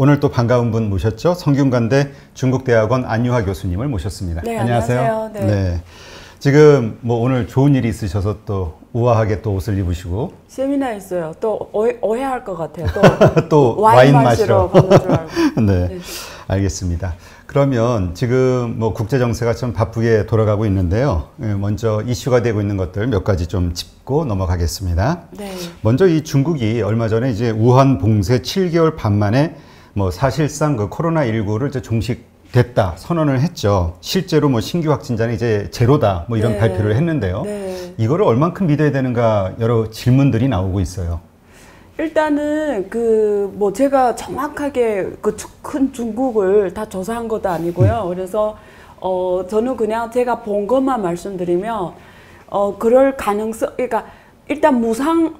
오늘 또 반가운 분 모셨죠. 성균관대 중국대학원 안유화 교수님을 모셨습니다. 네, 안녕하세요. 네. 네. 지금 뭐 오늘 좋은 일이 있으셔서 또 우아하게 또 옷을 입으시고 세미나 있어요. 또 오해할 것 같아요. 또 와인 마시러 가는 줄 알고. 네. 네. 알겠습니다. 그러면 지금 뭐 국제 정세가 좀 바쁘게 돌아가고 있는데요. 먼저 이슈가 되고 있는 것들 몇 가지 좀 짚고 넘어가겠습니다. 네. 먼저 이 중국이 얼마 전에 이제 우한 봉쇄 7개월 반 만에 뭐 사실상 그 코로나19를 이제 종식됐다 선언을 했죠. 실제로 뭐 신규 확진자는 이제 제로다 뭐 이런 네. 발표를 했는데요. 네. 이거를 얼만큼 믿어야 되는가 여러 질문들이 나오고 있어요. 일단은 뭐 제가 정확하게 그 큰 중국을 다 조사한 것도 아니고요. 그래서 저는 그냥 제가 본 것만 말씀드리면 그럴 가능성, 그러니까 일단 무상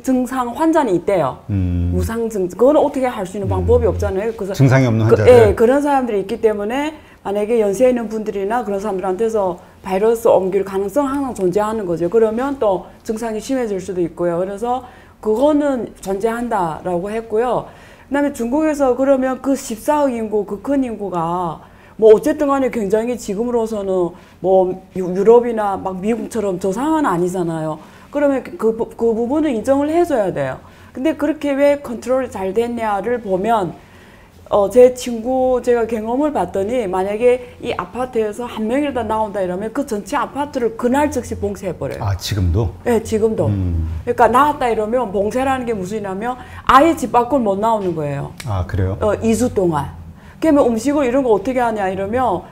증상 환자는 있대요. 무상 증상, 그건 어떻게 할 수 있는 방법이 없잖아요. 그래서 증상이 없는 환자들. 예, 그런 사람들이 있기 때문에 만약에 연세 있는 분들이나 그런 사람들한테서 바이러스 옮길 가능성 항상 존재하는 거죠. 그러면 또 증상이 심해질 수도 있고요. 그래서 그거는 존재한다라고 했고요. 그다음에 중국에서 그러면 그 14억 인구, 그 큰 인구가 뭐 어쨌든 간에 굉장히 지금으로서는 뭐 유럽이나 막 미국처럼 저 상황은 아니잖아요. 그러면 그 부분은 인정을 해줘야 돼요. 근데 그렇게 왜 컨트롤이 잘 됐냐를 보면 제 친구 제가 경험을 봤더니 만약에 이 아파트에서 한 명이라도 나온다 이러면 그 전체 아파트를 그날 즉시 봉쇄해버려요. 아, 지금도? 네, 지금도. 그러니까 나왔다 이러면 봉쇄라는 게 무슨이냐면 아예 집 밖을 못 나오는 거예요. 아, 그래요? 2주 동안. 그러면 음식을 이런 거 어떻게 하냐 이러면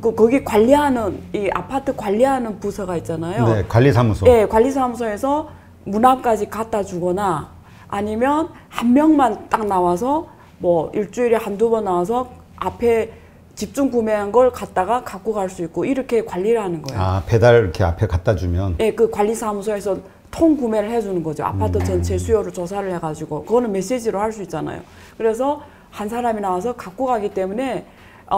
거기 관리하는 이 아파트 관리하는 부서가 있잖아요. 네, 관리사무소. 네, 관리사무소에서 문 앞까지 갖다 주거나 아니면 한 명만 딱 나와서 뭐 일주일에 한두 번 나와서 앞에 집중 구매한 걸 갖다가 갖고 갈 수 있고 이렇게 관리를 하는 거예요. 아, 배달 이렇게 앞에 갖다 주면? 네, 그 관리사무소에서 통 구매를 해주는 거죠. 아파트 전체 수요를 조사를 해가지고 그거는 메시지로 할 수 있잖아요. 그래서 한 사람이 나와서 갖고 가기 때문에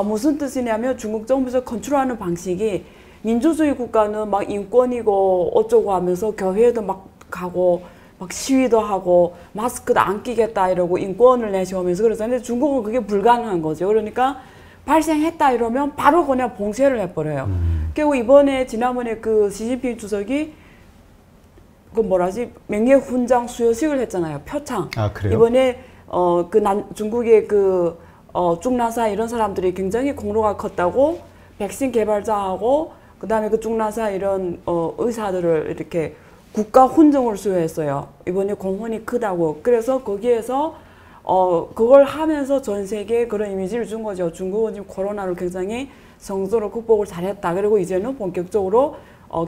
무슨 뜻이냐면 중국 정부에서 컨트롤하는 방식이 민주주의 국가는 막 인권이고 어쩌고 하면서 교회도 막 가고 막 시위도 하고 마스크도 안 끼겠다 이러고 인권을 내세우면서 그러잖아요. 중국은 그게 불가능한 거죠. 그러니까 발생했다 이러면 바로 그냥 봉쇄를 해버려요. 그리고 지난번에 그 시진핑 주석이 그 뭐라지 명예훈장 수여식을 했잖아요. 표창. 아, 그래요? 이번에 중국의 중나사 이런 사람들이 굉장히 공로가 컸다고 백신 개발자하고 그다음에 그 중나사 이런 의사들을 이렇게 국가 훈장을 수여했어요. 이번에 공헌이 크다고. 그래서 거기에서 그걸 하면서 전 세계에 그런 이미지를 준 거죠. 중국은 지금 코로나를 굉장히 성공적으로 극복을 잘했다. 그리고 이제는 본격적으로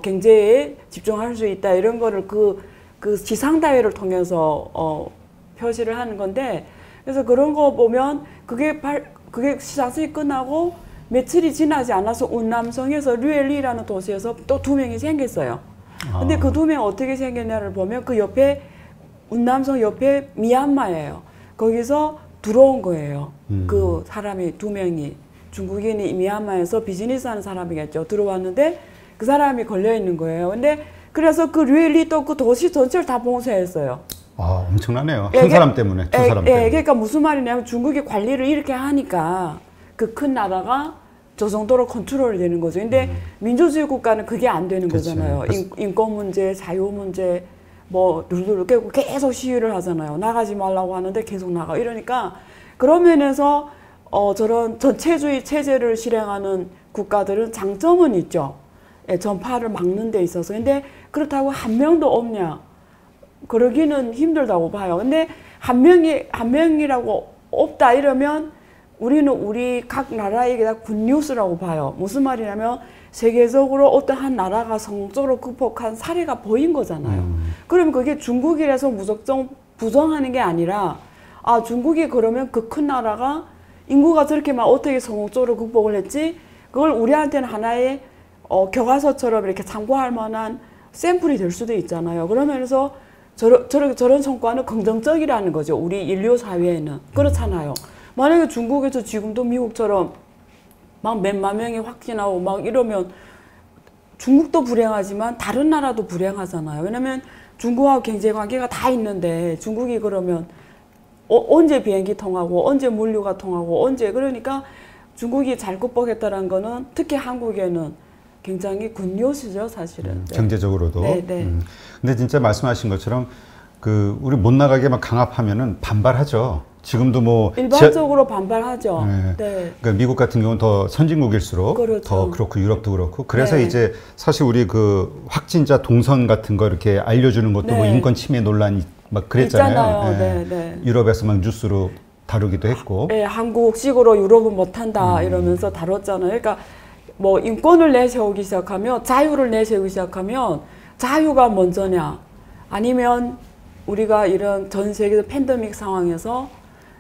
경제에 집중할 수 있다. 이런 거를 그 지상다회를 통해서 표시를 하는 건데, 그래서 그런 거 보면 그게 시상식이 끝나고 며칠이 지나지 않아서 운남성에서 류엘리라는 도시에서 또 2명이 생겼어요. 근데 그 2명 어떻게 생겼냐를 보면 그 옆에 운남성 옆에 미얀마예요. 거기서 들어온 거예요. 그 사람이 2명이 중국인이 미얀마에서 비즈니스하는 사람이겠죠. 들어왔는데 그 사람이 걸려 있는 거예요. 근데 그래서 그 류엘리 또 그 도시 전체를 다 봉쇄했어요. 아, 엄청나네요. 한 사람 때문에, 두 사람 때문에. 그러니까 무슨 말이냐면 중국이 관리를 이렇게 하니까 그 큰 나라가 저 정도로 컨트롤이 되는 거죠. 근데 민주주의 국가는 그게 안 되는 그치. 거잖아요. 인권 문제, 자유 문제, 뭐 계속 시위를 하잖아요. 나가지 말라고 하는데 계속 나가. 이러니까 그런 면에서 저런 전체주의 체제를 실행하는 국가들은 장점은 있죠. 전파를 막는 데 있어서. 근데 그렇다고 한 명도 없냐? 그러기는 힘들다고 봐요. 근데 한 명이라고 없다 이러면 우리는 우리 각 나라에게 다 굿뉴스라고 봐요. 무슨 말이냐면 세계적으로 어떤 한 나라가 성공적으로 극복한 사례가 보인 거잖아요. 그러면 그게 중국이라서 무조건 부정하는 게 아니라 중국이 그러면 그 큰 나라가 인구가 저렇게만 어떻게 성공적으로 극복을 했지? 그걸 우리한테는 하나의 교과서처럼 이렇게 참고할 만한 샘플이 될 수도 있잖아요. 그러면서 저런 성과는 긍정적이라는 거죠. 우리 인류 사회에는. 그렇잖아요. 만약에 중국에서 지금도 미국처럼 막 몇만 명이 확진하고 막 이러면 중국도 불행하지만 다른 나라도 불행하잖아요. 왜냐면 중국하고 경제관계가 다 있는데 중국이 그러면 언제 비행기 통하고 언제 물류가 통하고 언제 그러니까 중국이 잘 극복했다는 거는 특히 한국에는 굉장히 굿뉴스죠 사실은. 네. 경제적으로도. 네, 네. 근데 진짜 말씀하신 것처럼 그 우리 못 나가게 막 강압하면은 반발하죠. 지금도 뭐 일반적으로 반발하죠. 네. 네. 그러니까 미국 같은 경우는 더 선진국일수록 그렇죠. 더 그렇고 유럽도 그렇고 그래서 네. 이제 사실 우리 그 확진자 동선 같은 거 이렇게 알려주는 것도 네. 뭐 인권 침해 논란이 막 그랬잖아요. 있잖아요. 네, 네. 유럽에서 막 뉴스로 다루기도 했고. 네, 한국식으로 유럽은 못한다 이러면서 다뤘잖아요. 그러니까 뭐 인권을 내세우기 시작하면 자유를 내세우기 시작하면 자유가 먼저냐 아니면 우리가 이런 전 세계 팬데믹 상황에서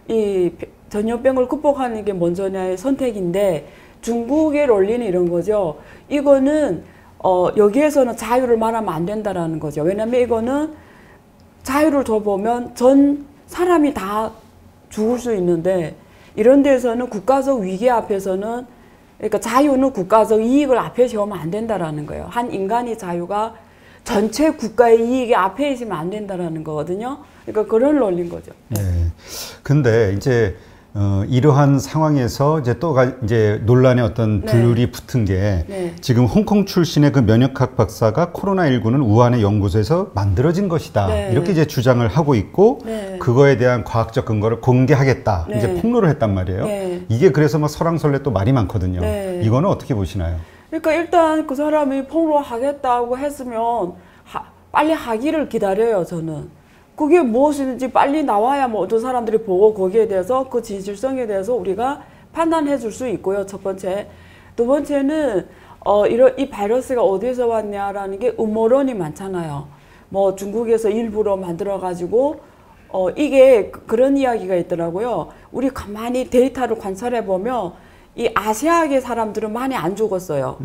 이 전염병을 극복하는 게 먼저냐의 선택인데 중국의 논리는 이런 거죠. 이거는 여기에서는 자유를 말하면 안 된다라는 거죠. 왜냐하면 이거는 자유를 줘보면 전 사람이 다 죽을 수 있는데 이런 데서는 국가적 위기 앞에서는 그러니까 자유는 국가적 이익을 앞에 세우면 안 된다라는 거예요. 한 인간의 자유가 전체 국가의 이익이 앞에 있으면 안 된다라는 거거든요. 그러니까 그런 논리인 거죠. 네. 근데 이제 이러한 상황에서 이제 이제 논란의 어떤 불이 붙은 게 지금 홍콩 출신의 그 면역학 박사가 코로나19는 우한의 연구소에서 만들어진 것이다. 이렇게 이제 주장을 하고 있고 그거에 대한 과학적 근거를 공개하겠다. 이제 폭로를 했단 말이에요. 이게 그래서 뭐 설왕설래 또 말이 많거든요. 이거는 어떻게 보시나요? 그러니까 일단 그 사람이 폭로하겠다고 했으면 빨리 하기를 기다려요, 저는. 그게 무엇인지 빨리 나와야 뭐 어떤 사람들이 보고 거기에 대해서 그 진실성에 대해서 우리가 판단해 줄 수 있고요, 첫 번째. 두 번째는 이 바이러스가 어디서 왔냐라는 게 음모론이 많잖아요. 뭐 중국에서 일부러 만들어 가지고 이게 그런 이야기가 있더라고요. 우리 가만히 데이터를 관찰해 보면 이 아시아계 사람들은 많이 안 죽었어요.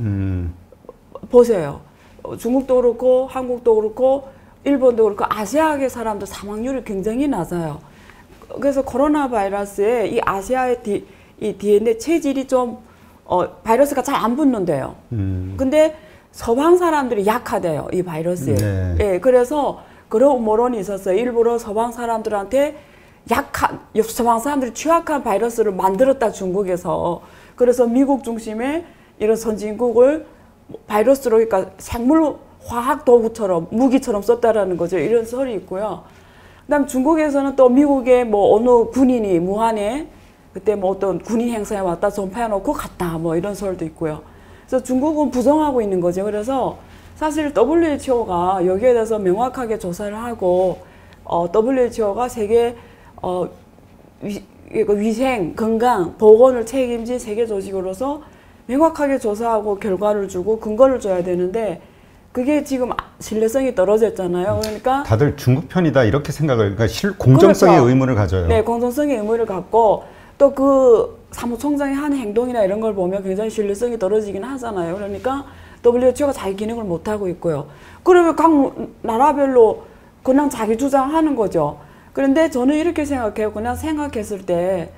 보세요. 중국도 그렇고 한국도 그렇고 일본도 그렇고 아시아계 사람들 사망률이 굉장히 낮아요. 그래서 코로나 바이러스에 이 아시아의 이 DNA 체질이 좀 바이러스가 잘 안 붙는데요. 근데 서방 사람들이 약하대요, 이 바이러스에. 네. 예, 그래서 그런 음모론이 있었어요. 일부러 서방 사람들한테 서방 사람들이 취약한 바이러스를 만들었다, 중국에서. 그래서 미국 중심의 이런 선진국을 바이러스로, 그러니까 생물 화학 도구처럼, 무기처럼 썼다라는 거죠. 이런 설이 있고요. 그 다음 중국에서는 또 미국의 뭐 어느 군인이 무한에 그때 뭐 어떤 군인 행사에 왔다 전파해놓고 갔다, 뭐 이런 설도 있고요. 그래서 중국은 부정하고 있는 거죠. 그래서 사실 WHO가 여기에 대해서 명확하게 조사를 하고, WHO가 세계, 위생, 건강, 보건을 책임진 세계 조직으로서 명확하게 조사하고 결과를 주고 근거를 줘야 되는데 그게 지금 신뢰성이 떨어졌잖아요. 그러니까 다들 중국 편이다 이렇게 생각을, 그러니까 공정성의 그렇죠. 의무를 가져요. 네, 공정성의 의무를 갖고 또 그 사무총장이 하는 행동이나 이런 걸 보면 굉장히 신뢰성이 떨어지긴 하잖아요. 그러니까 WHO가 자기 기능을 못 하고 있고요. 그러면 각 나라별로 그냥 자기 주장하는 거죠. 그런데 저는 이렇게 생각해요. 그냥 생각했을 때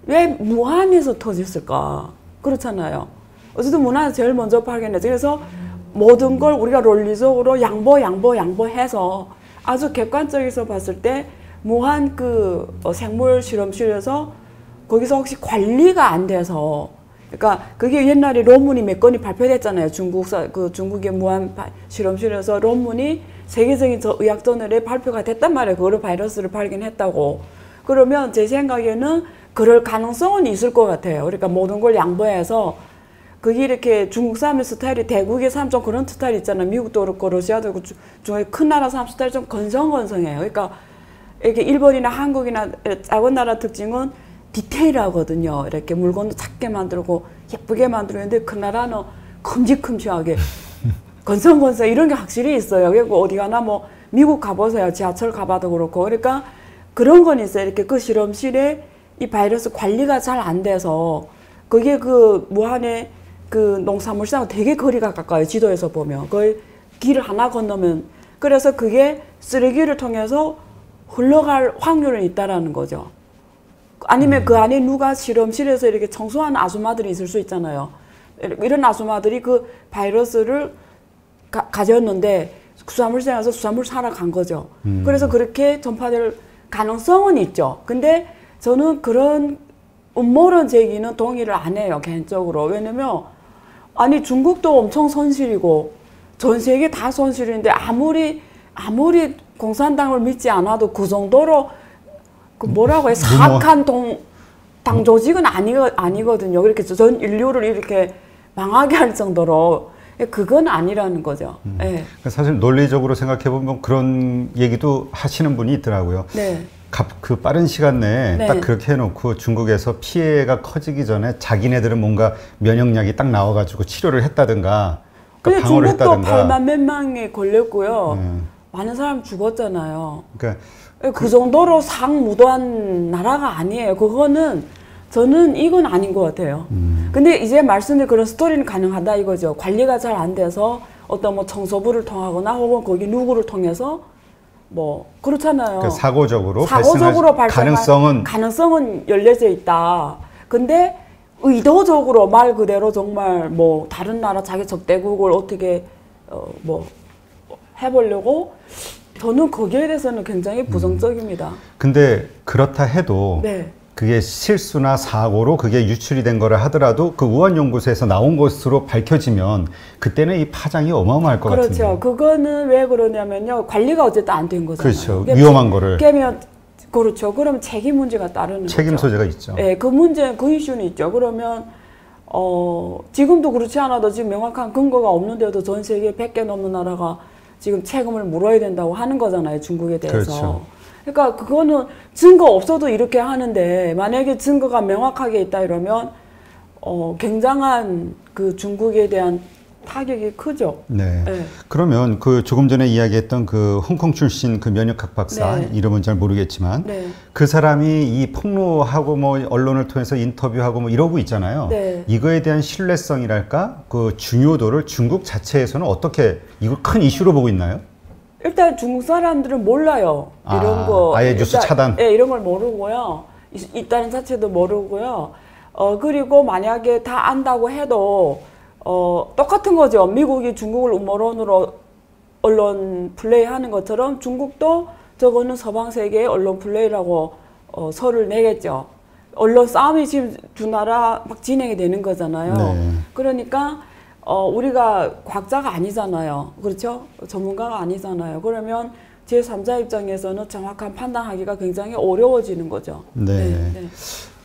왜 무한에서 터졌을까? 그렇잖아요. 어쨌든 무한에서 제일 먼저 발견했죠. 그래서 모든 걸 우리가 논리적으로 양보해서 아주 객관적에서 봤을 때 무한 그 생물 실험실에서 거기서 혹시 관리가 안 돼서, 그러니까 그게 옛날에 논문이 몇 건이 발표됐잖아요. 중국의 무한 실험실에서 논문이 세계적인 의학 저널에 발표가 됐단 말이에요. 그거를 바이러스를 발견했다고. 그러면 제 생각에는 그럴 가능성은 있을 것 같아요. 그러니까 모든 걸 양보해서 그게 이렇게 중국 사람의 스타일이 대국의 사람 좀 그런 스타일 있잖아요. 미국도 그렇고 러시아도 그렇고 중국의 큰 나라 사람 스타일이 좀 건성건성해요. 그러니까 이렇게 일본이나 한국이나 작은 나라 특징은 디테일하거든요. 이렇게 물건도 작게 만들고 예쁘게 만들었는데 그 나라는 큼직큼직하게 건성건성 이런 게 확실히 있어요. 그리고 어디 가나 뭐 미국 가보세요. 지하철 가봐도 그렇고. 그러니까 그런 건 있어요. 이렇게 그 실험실에 이 바이러스 관리가 잘 안 돼서 그게 그 무한의 그 농산물시장은 되게 거리가 가까워요. 지도에서 보면. 거의 길을 하나 건너면. 그래서 그게 쓰레기를 통해서 흘러갈 확률은 있다라는 거죠. 아니면 그 안에 누가 실험실에서 이렇게 청소하는 아줌마들이 있을 수 있잖아요. 이런 아줌마들이 그 바이러스를 가졌는데 수산물시장에서 수산물 사러 간 거죠. 그래서 그렇게 전파될 가능성은 있죠. 근데 저는 그런 음모론 제기는 동의를 안 해요, 개인적으로. 왜냐면 아니 중국도 엄청 손실이고 전 세계 다 손실인데 아무리 공산당을 믿지 않아도 그 정도로 그 뭐라고 해, 사악한 당 조직은 아니거든요. 이렇게 전 인류를 이렇게 망하게 할 정도로. 그건 아니라는 거죠. 네. 사실 논리적으로 생각해보면 그런 얘기도 하시는 분이 있더라고요. 네. 그 빠른 시간 내에 네. 딱 그렇게 해놓고 중국에서 피해가 커지기 전에 자기네들은 뭔가 면역약이 딱 나와가지고 치료를 했다든가 근데 중국도 8만 몇 명이 걸렸고요. 많은 사람 죽었잖아요. 그러니까 그 정도로 상무도한 나라가 아니에요. 그거는 저는 이건 아닌 것 같아요. 근데 이제 말씀드린 그런 스토리는 가능하다 이거죠. 관리가 잘 안 돼서 어떤 뭐 청소부를 통하거나 혹은 거기 누구를 통해서 뭐 그렇잖아요. 그러니까 사고적으로 발생할 가능성은 열려져 있다. 근데 의도적으로 말 그대로 정말 뭐 다른 나라 자기 적대국을 어떻게 뭐 해보려고 저는 거기에 대해서는 굉장히 부정적입니다. 근데 그렇다 해도 네. 그게 실수나 사고로 그게 유출이 된 거라 하더라도 그 우한연구소에서 나온 것으로 밝혀지면 그때는 이 파장이 어마어마할 것 같은데. 그렇죠. 그거는 왜 그러냐면요. 관리가 어쨌든 안 된 거잖아요. 그렇죠. 위험한 거를. 깨면 그렇죠. 그러면 책임 문제가 따르는 책임 거죠. 소재가 있죠. 네, 그 문제, 그 이슈는 있죠. 그러면 지금도 그렇지 않아도 지금 명확한 근거가 없는데도 전 세계 100개 넘는 나라가 지금 책임을 물어야 된다고 하는 거잖아요. 중국에 대해서. 그렇죠. 그러니까 그거는 증거 없어도 이렇게 하는데 만약에 증거가 명확하게 있다 이러면 굉장한 그 중국에 대한 타격이 크죠. 네. 네. 그러면 그 조금 전에 이야기했던 그 홍콩 출신 그 면역학 박사 네. 이름은 잘 모르겠지만 네. 그 사람이 이 폭로하고 뭐 언론을 통해서 인터뷰하고 뭐 이러고 있잖아요. 네. 이거에 대한 신뢰성이랄까 그 중요도를 중국 자체에서는 어떻게 이거 큰 이슈로 보고 있나요? 일단 중국 사람들은 몰라요. 이런 거. 아예 뉴스 차단? 네, 이런 걸 모르고요. 있다는 자체도 모르고요. 그리고 만약에 다 안다고 해도 똑같은 거죠. 미국이 중국을 음모론으로 언론 플레이하는 것처럼 중국도 저거는 서방 세계의 언론 플레이라고 설을 내겠죠. 언론 싸움이 지금 두 나라 막 진행이 되는 거잖아요. 네. 그러니까 우리가 과학자가 아니잖아요. 그렇죠? 전문가가 아니잖아요. 그러면 제3자 입장에서는 정확한 판단하기가 굉장히 어려워지는 거죠. 네. 네, 네.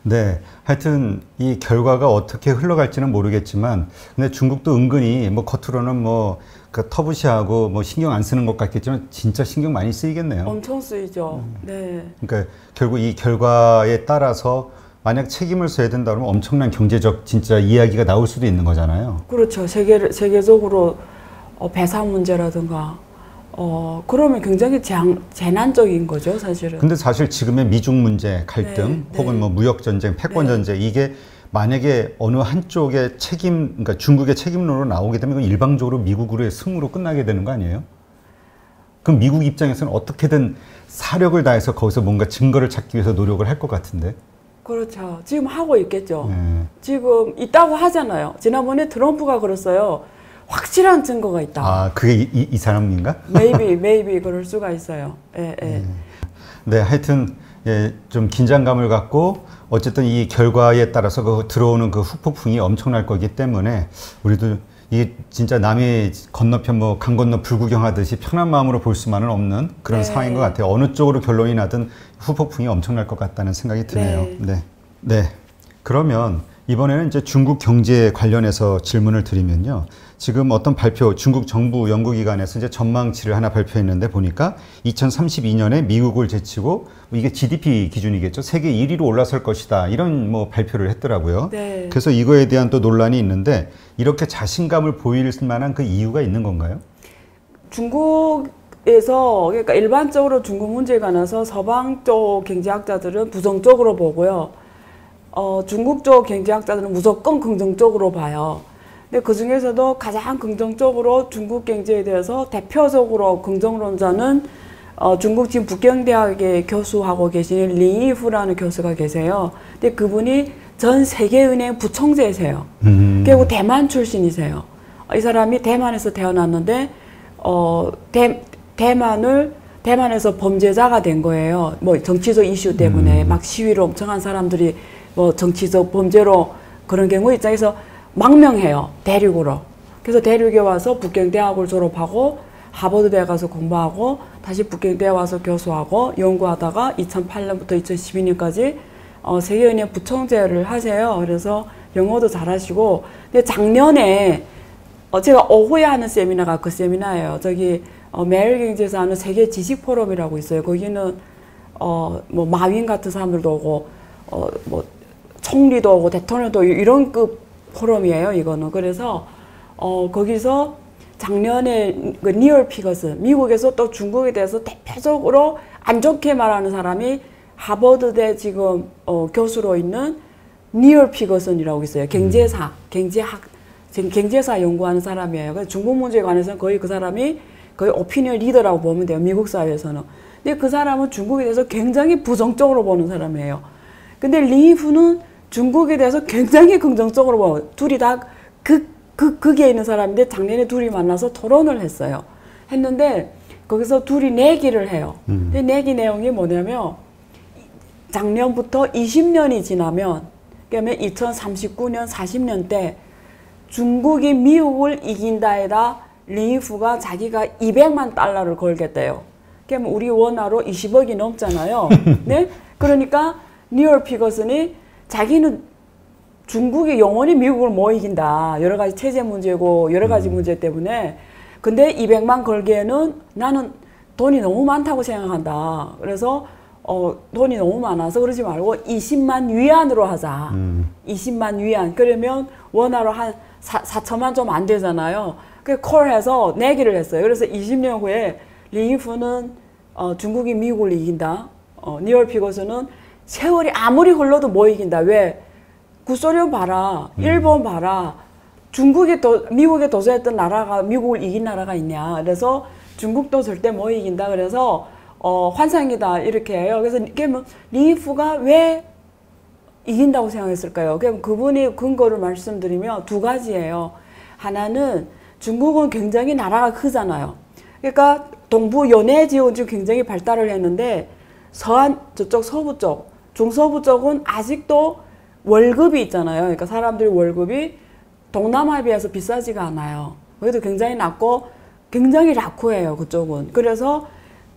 네. 하여튼 이 결과가 어떻게 흘러갈지는 모르겠지만 근데 중국도 은근히 뭐 겉으로는 뭐 그 터부시하고 뭐 신경 안 쓰는 것 같겠지만 진짜 신경 많이 쓰이겠네요. 엄청 쓰이죠. 네. 그러니까 결국 이 결과에 따라서 만약 책임을 져야 된다 그러면 엄청난 경제적 진짜 이야기가 나올 수도 있는 거잖아요. 그렇죠. 세계적으로 배사 문제라든가 그러면 굉장히 재난적인 거죠, 사실은. 근데 사실 지금의 미중 문제 갈등 네, 혹은 네. 뭐 무역 전쟁, 패권 네. 전쟁 이게 만약에 어느 한쪽의 그러니까 중국의 책임론으로 나오게 되면 이건 일방적으로 미국으로의 승으로 끝나게 되는 거 아니에요? 그럼 미국 입장에서는 어떻게든 사력을 다해서 거기서 뭔가 증거를 찾기 위해서 노력을 할 것 같은데. 그렇죠. 지금 하고 있겠죠. 네. 지금 있다고 하잖아요. 지난번에 트럼프가 그랬어요. 확실한 증거가 있다. 아, 그게 이 사람인가? maybe 그럴 수가 있어요. 예, 예. 네, 하여튼 예, 좀 긴장감을 갖고 어쨌든 이 결과에 따라서 그 들어오는 그 후폭풍이 엄청날 거기 때문에 우리도 이게 진짜 남이 건너편 뭐 강 건너 불구경하듯이 편한 마음으로 볼 수만은 없는 그런 네. 상황인 것 같아요. 어느 쪽으로 결론이 나든 후폭풍이 엄청날 것 같다는 생각이 드네요. 네. 네. 네. 그러면 이번에는 이제 중국 경제 관련해서 질문을 드리면요. 지금 어떤 중국 정부 연구기관에서 이제 전망치를 하나 발표했는데 보니까 2032년에 미국을 제치고 이게 GDP 기준이겠죠. 세계 1위로 올라설 것이다. 이런 뭐 발표를 했더라고요. 네. 그래서 이거에 대한 또 논란이 있는데 이렇게 자신감을 보일 만한 그 이유가 있는 건가요? 중국에서 그러니까 일반적으로 중국 문제에 관해서 서방 쪽 경제학자들은 부정적으로 보고요. 중국 쪽 경제학자들은 무조건 긍정적으로 봐요. 근데 그 중에서도 가장 긍정적으로 중국 경제에 대해서 대표적으로 긍정론자는 중국 지금 북경대학에 교수하고 계시는 리이후라는 교수가 계세요. 근데 그분이 전 세계은행 부총재세요. 그리고 대만 출신이세요. 이 사람이 대만에서 태어났는데 대만을 대만에서 범죄자가 된 거예요. 뭐 정치적 이슈 때문에 막 시위를 엄청 한 사람들이 뭐 정치적 범죄로 그런 경우 입장에서 망명해요. 대륙으로. 그래서 대륙에 와서 북경대학을 졸업하고 하버드대에 가서 공부하고 다시 북경대에 와서 교수하고 연구하다가 2008년부터 2012년까지 세계은행 부총재를 하세요. 그래서 영어도 잘하시고. 근데 작년에 제가 오후에 하는 세미나가 그 세미나예요. 저기 매일경제에서 하는 세계 지식 포럼이라고 있어요. 거기는 뭐 마윈 같은 사람들도 오고 뭐 총리도 오고 대통령도 이런 급 포럼이에요. 이거는. 그래서 거기서 작년에 그 니얼 피거슨, 미국에서 또 중국에 대해서 대표적으로 안 좋게 말하는 사람이 하버드대 지금 교수로 있는 니얼 피거슨이라고 있어요. 경제사 연구하는 사람이에요. 그래서 중국 문제에 관해서는 거의 그 사람이 거의 오피니언 리더라고 보면 돼요. 미국 사회에서는. 근데 그 사람은 중국에 대해서 굉장히 부정적으로 보는 사람이에요. 근데 리후는 중국에 대해서 굉장히 긍정적으로 봐요. 둘이 다 극에 있는 사람인데 작년에 둘이 만나서 토론을 했어요. 했는데 거기서 둘이 내기를 해요. 근데 내기 내용이 뭐냐면 작년부터 20년이 지나면 그러면 2039년 40년 때 중국이 미국을 이긴다에다 리후가 자기가 200만 달러를 걸겠대요. 그러면 우리 원화로 20억이 넘잖아요. 네? 그러니까 니얼 피거슨이 자기는 중국이 영원히 미국을 못 이긴다. 여러 가지 체제 문제고 여러 가지 문제 때문에. 근데 200만 걸기에는 나는 돈이 너무 많다고 생각한다. 그래서 돈이 너무 많아서 그러지 말고 20만 위안으로 하자. 20만 위안. 그러면 원화로 한 4천만 좀 안 되잖아요. 그 콜해서 내기를 했어요. 그래서 20년 후에 리후는 중국이 미국을 이긴다. 니얼 피거슨은 세월이 아무리 흘러도 못 이긴다. 왜? 구소련 봐라. 일본 봐라. 미국에 도전했던 나라가 미국을 이긴 나라가 있냐. 그래서 중국도 절대 못 이긴다. 그래서 환상이다. 이렇게 해요. 그래서 리후가 왜 이긴다고 생각했을까요? 그럼 그분이 근거를 말씀드리면 두 가지예요. 하나는 중국은 굉장히 나라가 크잖아요. 그러니까 동부 연해 지역은 지금 굉장히 발달을 했는데 서안 저쪽 서부 쪽, 중서부 쪽은 아직도 월급이 있잖아요. 그러니까 사람들이 월급이 동남아에 비해서 비싸지가 않아요. 거기도 굉장히 낮고 굉장히 라쿠해요. 그쪽은. 그래서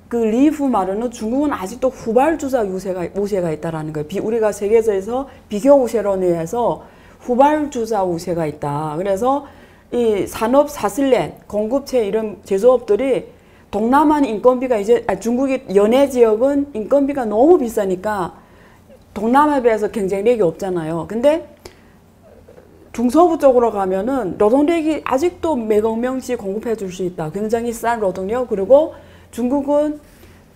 그 리후 말은 중국은 아직도 후발주자 우세가 있다라는 거예요. 우리가 세계에서 비교 우세론에 의해서 후발주자 우세가 있다. 그래서 이 산업 사슬렌, 공급체 이런 제조업들이 동남아는 인건비가 중국이 연해 지역은 인건비가 너무 비싸니까 동남아에 비해서 경쟁력이 없잖아요. 근데 중서부 쪽으로 가면은 노동력이 아직도 몇억 명씩 공급해 줄 수 있다. 굉장히 싼 노동력. 그리고 중국은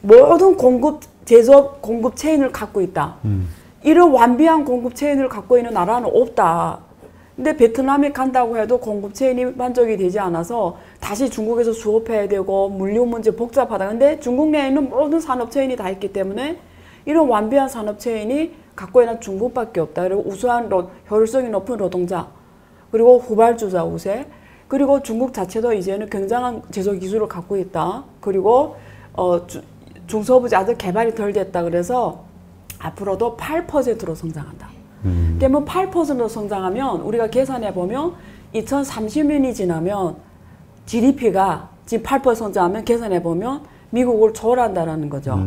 모든 제조업 공급 체인을 갖고 있다. 이런 완비한 공급 체인을 갖고 있는 나라는 없다. 근데 베트남에 간다고 해도 공급 체인이 만족이 되지 않아서 다시 중국에서 수업해야 되고 물류 문제 복잡하다. 근데 중국 내에 있는 모든 산업 체인이 다 있기 때문에 이런 완비한 산업 체인이 갖고 있는 중국밖에 없다. 그리고 우수한 효율성이 높은 노동자, 그리고 후발주자 우세, 그리고 중국 자체도 이제는 굉장한 제조 기술을 갖고 있다. 그리고 중서부지 아직 개발이 덜 됐다. 그래서 앞으로도 8%로 성장한다. 그러면 8%로 성장하면 우리가 계산해 보면 2030년이 지나면 GDP가 지금 8% 성장하면 계산해 보면 미국을 초월한다라는 거죠.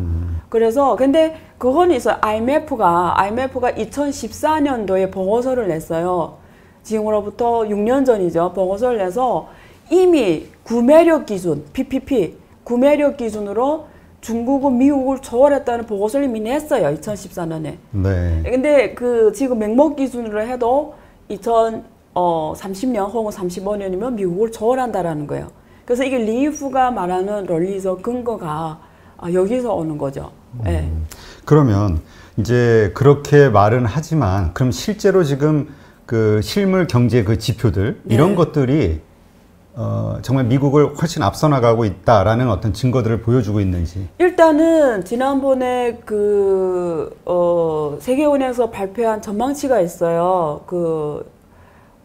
그래서 근데 그건 있어요. IMF가 2014년도에 보고서를 냈어요. 지금으로부터 6년 전이죠. 보고서를 내서 이미 구매력 기준, PPP, 구매력 기준으로 중국은 미국을 초월했다는 보고서를 이미 냈어요. 2014년에. 네. 근데 지금 명목 기준으로 해도 2030년 혹은 35년이면 미국을 초월한다라는 거예요. 그래서 이게 리후가 말하는 논리적 근거가 여기서 오는 거죠. 네. 그러면 이제 그렇게 말은 하지만 그럼 실제로 지금 그 실물 경제 그 지표들 이런 네. 것들이 정말 미국을 훨씬 앞서 나가고 있다라는 어떤 증거들을 보여주고 있는지. 일단은 지난번에 세계은행에서 발표한 전망치가 있어요.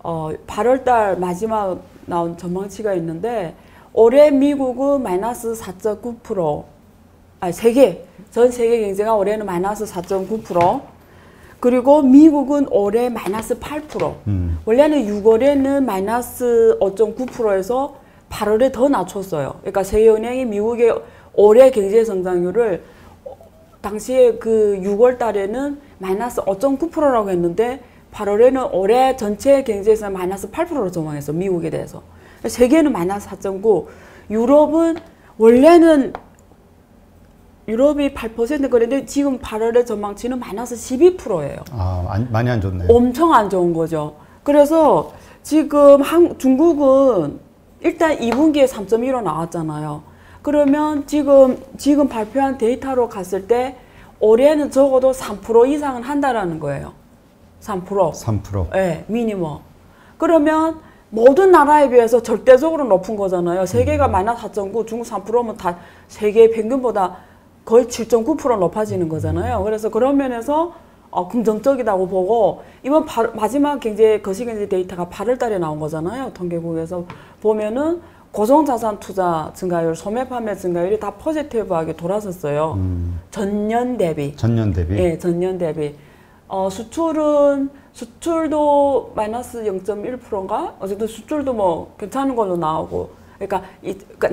8월달 마지막 나온 전망치가 있는데 올해 미국은 마이너스 4.9%, 전 세계 경제가 올해는 마이너스 4.9%. 그리고 미국은 올해 마이너스 8%. 원래는 6월에는 마이너스 5.9%에서 8월에 더 낮췄어요. 그러니까 세계은행이 미국의 올해 경제 성장률을 당시에 그 6월 달에는 마이너스 5.9%라고 했는데 8월에는 올해 전체 경제에서 마이너스 8%로 전망했어. 미국에 대해서. 세계는 마이너스 4.9. 유럽은 원래는 유럽이 8% 그랬는데 지금 8월의 전망치는 마이너스 12%예요. 아, 많이 안 좋네요. 엄청 안 좋은 거죠. 그래서 지금 중국은 일단 2분기에 3.15 나왔잖아요. 그러면 지금 발표한 데이터로 갔을 때 올해는 적어도 3% 이상은 한다라는 거예요. 3%. 3%. 네, 미니멈. 그러면 모든 나라에 비해서 절대적으로 높은 거잖아요. 세계가 마이너스 4.9, 중국 3%면 다 세계 평균보다 거의 7.9% 높아지는 거잖아요. 그래서 그런 면에서 긍정적이라고 보고 이번 마지막 거시경제 데이터가 8월 달에 나온 거잖아요. 통계국에서 보면은 고정자산 투자 증가율, 소매 판매 증가율이 다 포지티브하게 돌아섰어요. 전년 대비. 전년 대비? 네, 전년 대비. 수출도 마이너스 0.1%인가? 어쨌든 수출도 뭐 괜찮은 걸로 나오고. 그러니까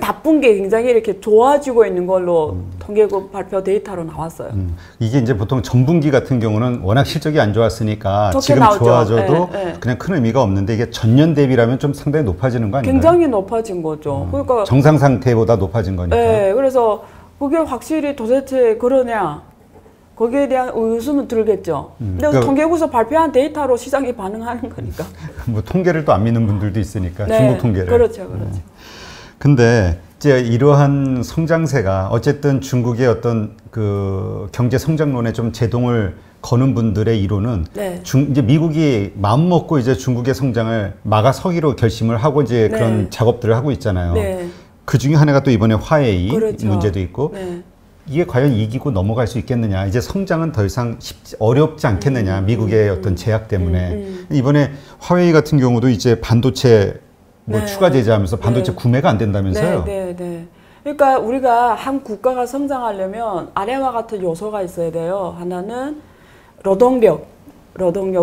나쁜 게 굉장히 이렇게 좋아지고 있는 걸로 통계국 발표 데이터로 나왔어요. 이게 이제 보통 전분기 같은 경우는 워낙 실적이 안 좋았으니까 지금 나오죠. 좋아져도 그냥 큰 의미가 없는데 이게 전년 대비라면 좀 상당히 높아지는 거 아닌가요? 굉장히 높아진 거죠. 그러니까 정상 상태보다 높아진 거니까. 네, 그래서 그게 확실히 도대체 그러냐? 거기에 대한 의구심은 들겠죠. 근데 그러니까 통계국에서 발표한 데이터로 시장이 반응하는 거니까. 뭐 통계를 또 안 믿는 분들도 있으니까 네, 중국 통계를. 그렇죠. 근데 이제 이러한 성장세가 어쨌든 중국의 어떤 그 경제 성장론에 좀 제동을 거는 분들의 이론은 네. 이제 미국이 마음 먹고 이제 중국의 성장을 막아서기로 결심을 하고 이제 네. 그런 작업들을 하고 있잖아요. 네. 그 중에 하나가 또 이번에 화웨이 그렇죠. 문제도 있고. 네. 이게 과연 이기고 넘어갈 수 있겠느냐. 이제 성장은 더 이상 어렵지 않겠느냐. 미국의 어떤 제약 때문에. 이번에 화웨이 같은 경우도 이제 반도체 뭐 네. 추가 제재하면서 반도체 구매가 안 된다면서요. 네. 그러니까 우리가 한 국가가 성장하려면 아래와 같은 요소가 있어야 돼요. 하나는 노동력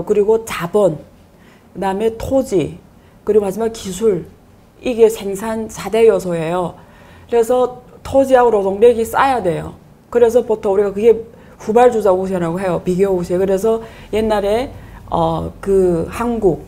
그리고 자본, 그다음에 토지, 그리고 마지막 기술. 이게 생산 4대 요소예요. 그래서 토지하고 노동력이 쌓여야 돼요. 그래서 보통 우리가 그게 후발주자 우세라고 해요. 비교 우세. 그래서 옛날에 그 한국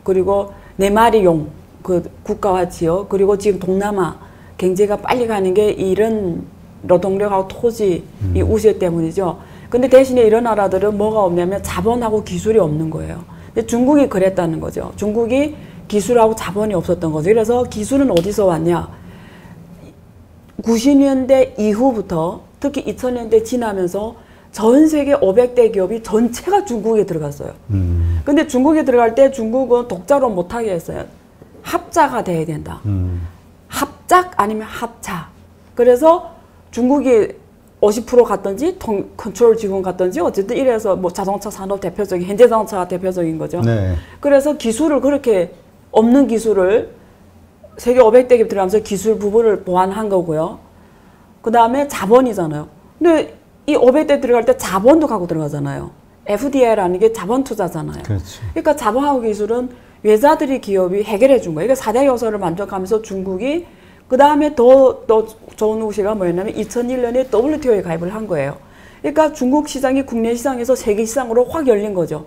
그리고 네 마리 용 그 국가와 지역 그리고 지금 동남아 경제가 빨리 가는 게 이런 노동력하고 토지 이 우세 때문이죠. 근데 대신에 이런 나라들은 뭐가 없냐면 자본하고 기술이 없는 거예요. 근데 중국이 그랬다는 거죠. 중국이 기술하고 자본이 없었던 거죠. 그래서 기술은 어디서 왔냐? 90년대 이후부터 특히 2000년대 지나면서 전 세계 500대 기업이 전체가 중국에 들어갔어요. 근데 중국에 들어갈 때 중국은 독자로 못하게 했어요. 합자가 돼야 된다. 합작 아니면 합차. 그래서 중국이 50% 갔든지 컨트롤 지분 갔든지 어쨌든 이래서 뭐 자동차 산업 대표적인 현대자동차가 대표적인 거죠. 네. 그래서 기술을 그렇게 없는 기술을 세계 500대 기업 들어가면서 기술 부분을 보완한 거고요. 그 다음에 자본이잖아요. 근데 이 500대 들어갈 때 자본도 갖고 들어가잖아요. FDI라는 게 자본 투자잖아요. 그렇죠. 그러니까 자본하고 기술은 외자들이 기업이 해결해 준 거예요. 그러니까 4대 요소를 만족하면서 중국이 그 다음에 더 좋은 우시가 뭐였냐면 2001년에 WTO에 가입을 한 거예요. 그러니까 중국 시장이 국내 시장에서 세계 시장으로 확 열린 거죠.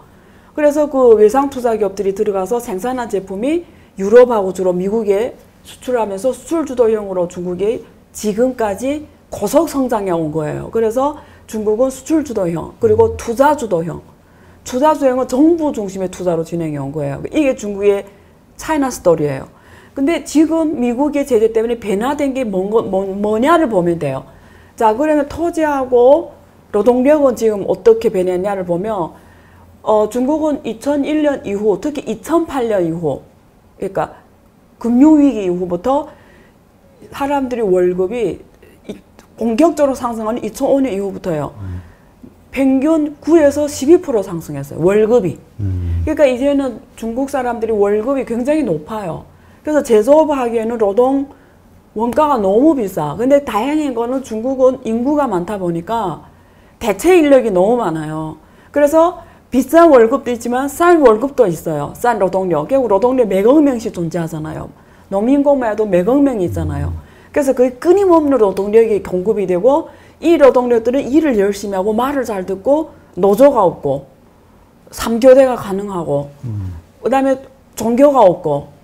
그래서 그 외상 투자 기업들이 들어가서 생산한 제품이 유럽하고 주로 미국에 수출하면서 수출 주도형으로 중국이 지금까지 고속 성장해 온 거예요. 그래서 중국은 수출 주도형 그리고 투자 주도형. 투자 주도형은 정부 중심의 투자로 진행해 온 거예요. 이게 중국의 차이나 스토리예요. 근데 지금 미국의 제재 때문에 변화된 게 뭐냐를 보면 돼요. 자, 그러면 토지하고 노동력은 지금 어떻게 변했냐를 보면 중국은 2001년 이후, 특히 2008년 이후, 그러니까 금융위기 이후부터 사람들이 월급이 본격적으로 상승하는 2005년 이후부터요. 평균 9에서 12% 상승했어요. 월급이. 그러니까 이제는 중국 사람들이 월급이 굉장히 높아요. 그래서 제조업하기에는 원가가 너무 비싸. 근데 다행인 거는 중국은 인구가 많다 보니까 대체 인력이 너무 많아요. 그래서 비싼 월급도 있지만 싼 월급도 있어요. 싼 노동력. 결국 노동력 몇억 명씩 존재하잖아요. 농민공만 해도 몇억 명이 있잖아요. 그래서 그 끊임없는 노동력이 공급이 되고 이 노동력들은 일을 열심히 하고 말을 잘 듣고 노조가 없고 3교대가 가능하고 그다음에 종교가 없고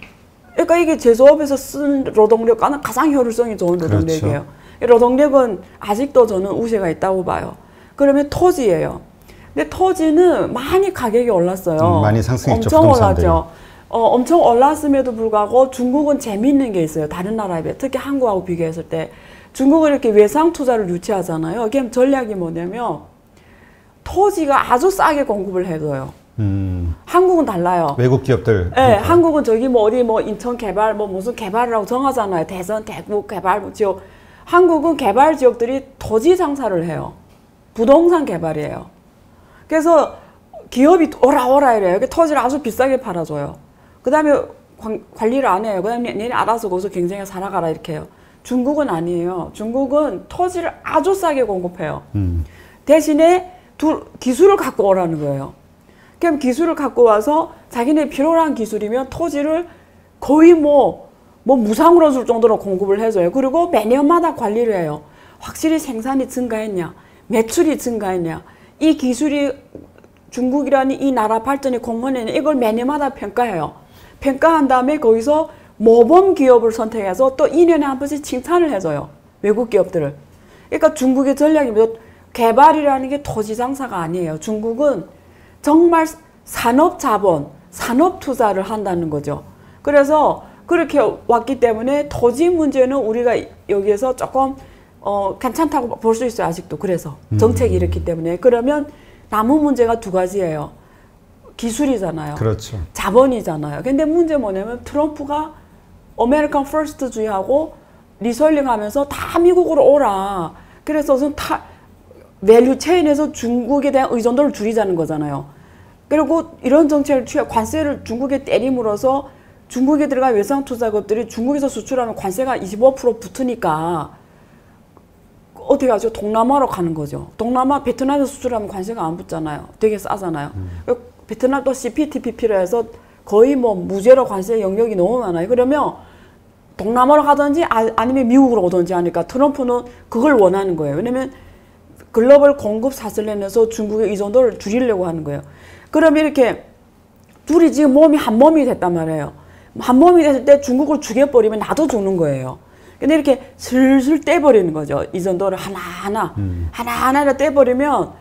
그러니까 이게 제조업에서 쓴 노동력과는 가장 효율성이 좋은 노동력이에요. 그렇죠. 노동력은 아직도 저는 우세가 있다고 봐요. 그러면 토지예요. 근데 토지는 많이 가격이 올랐어요. 많이 상승했죠. 엄청 올랐죠. 엄청 올랐음에도 불구하고 중국은 재미있는 게 있어요. 다른 나라에 비해. 특히 한국하고 비교했을 때. 중국은 이렇게 외상 투자를 유치하잖아요. 이게 전략이 뭐냐면 토지가 아주 싸게 공급을 해줘요. 한국은 달라요. 외국 기업들. 네, 한국은 저기 뭐 어디 뭐 인천 개발 뭐 무슨 개발이라고 정하잖아요. 대선, 대구 개발 지역. 한국은 개발 지역들이 토지 장사를 해요. 부동산 개발이에요. 그래서 기업이 오라 이래요. 토지를 아주 비싸게 팔아줘요. 그 다음에 관리를 안 해요. 그 다음에 얘네 알아서 거기서 경쟁해 살아가라 이렇게 해요. 중국은 아니에요. 중국은 토지를 아주 싸게 공급해요. 대신에 기술을 갖고 오라는 거예요. 그럼 기술을 갖고 와서 자기네 필요한 기술이면 토지를 거의 뭐 무상으로 줄 정도로 공급을 해줘요. 그리고 매년마다 관리를 해요. 확실히 생산이 증가했냐, 매출이 증가했냐, 이 기술이 중국이라는 이 나라 발전의 공헌에는 이걸 매년마다 평가해요. 평가한 다음에 거기서 모범 기업을 선택해서 또 2년에 한 번씩 칭찬을 해줘요. 외국 기업들을. 그러니까 중국의 전략이 개발이라는 게 토지 장사가 아니에요. 중국은 정말 산업 자본, 산업 투자를 한다는 거죠. 그래서 그렇게 왔기 때문에 토지 문제는 우리가 여기에서 조금 괜찮다고 볼 수 있어요. 아직도. 그래서 정책이 이렇기 때문에. 그러면 남은 문제가 두 가지예요. 기술이잖아요. 그렇죠. 자본이잖아요. 근데 문제 뭐냐면 트럼프가 아메리칸 퍼스트주의하고 리설링 하면서 다 미국으로 오라. 그래서 밸류 체인에서 중국에 대한 의존도를 줄이자는 거잖아요. 그리고 이런 정책을 취해 관세를 중국에 때림으로써 중국에 들어간 외상 투자기업들이 중국에서 수출하면 관세가 25% 붙으니까 어떻게 하죠? 동남아로 가는 거죠. 동남아 베트남에서 수출하면 관세가 안 붙잖아요. 되게 싸잖아요. 베트남도 CPTPP로 해서 거의 뭐 무제로 관세 영역이 너무 많아요. 그러면 동남아로 가든지 아니면 미국으로 오든지 하니까 트럼프는 그걸 원하는 거예요. 왜냐면 글로벌 공급 사슬렌에서 중국의 의존도를 줄이려고 하는 거예요. 그러면 이렇게 둘이 지금 몸이 한 몸이 됐단 말이에요. 한 몸이 됐을 때 중국을 죽여버리면 나도 죽는 거예요. 근데 이렇게 슬슬 떼버리는 거죠. 의존도를 하나하나를 떼버리면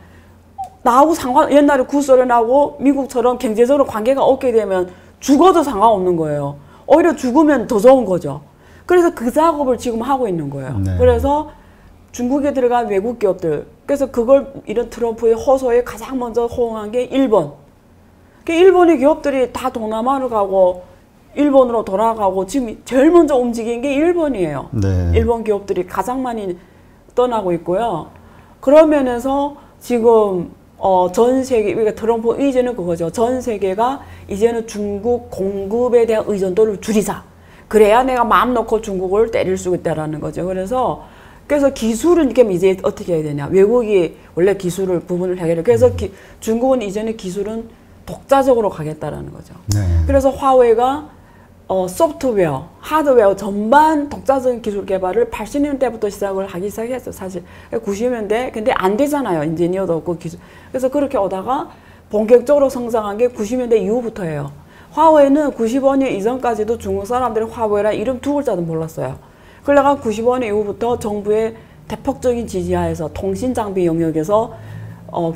나하고 옛날에 구소련하고 미국처럼 경제적으로 관계가 없게 되면 죽어도 상관없는 거예요. 오히려 죽으면 더 좋은 거죠. 그래서 그 작업을 지금 하고 있는 거예요. 네. 그래서 중국에 들어간 외국 기업들, 그래서 그걸 이런 트럼프의 호소에 가장 먼저 호응한 게 일본. 일본의 기업들이 다 동남아로 가고 일본으로 돌아가고 지금 제일 먼저 움직인 게 일본이에요. 네. 일본 기업들이 가장 많이 떠나고 있고요. 그런 면에서 지금 전 세계, 그러니까 트럼프 의지는 그거죠. 전 세계가 이제는 중국 공급에 대한 의존도를 줄이자. 그래야 내가 마음 놓고 중국을 때릴 수 있다라는 거죠. 그래서 기술은 이제 어떻게 해야 되냐. 외국이 원래 기술을 부분을 해결해. 그래서 중국은 이제는 기술은 독자적으로 가겠다라는 거죠. 네. 그래서 화웨이가 소프트웨어, 하드웨어 전반 독자적인 기술 개발을 80년대부터 시작을 하기 시작했어요. 사실 90년대 근데 안 되잖아요. 인지니어도 없고 기술. 그래서 그렇게 오다가 본격적으로 성장한 게 90년대 이후부터예요. 화웨이는 95년 이전까지도 중국 사람들이 화웨이라 이름 두 글자도 몰랐어요. 그러다가 95년 이후부터 정부의 대폭적인 지지하에서 통신장비 영역에서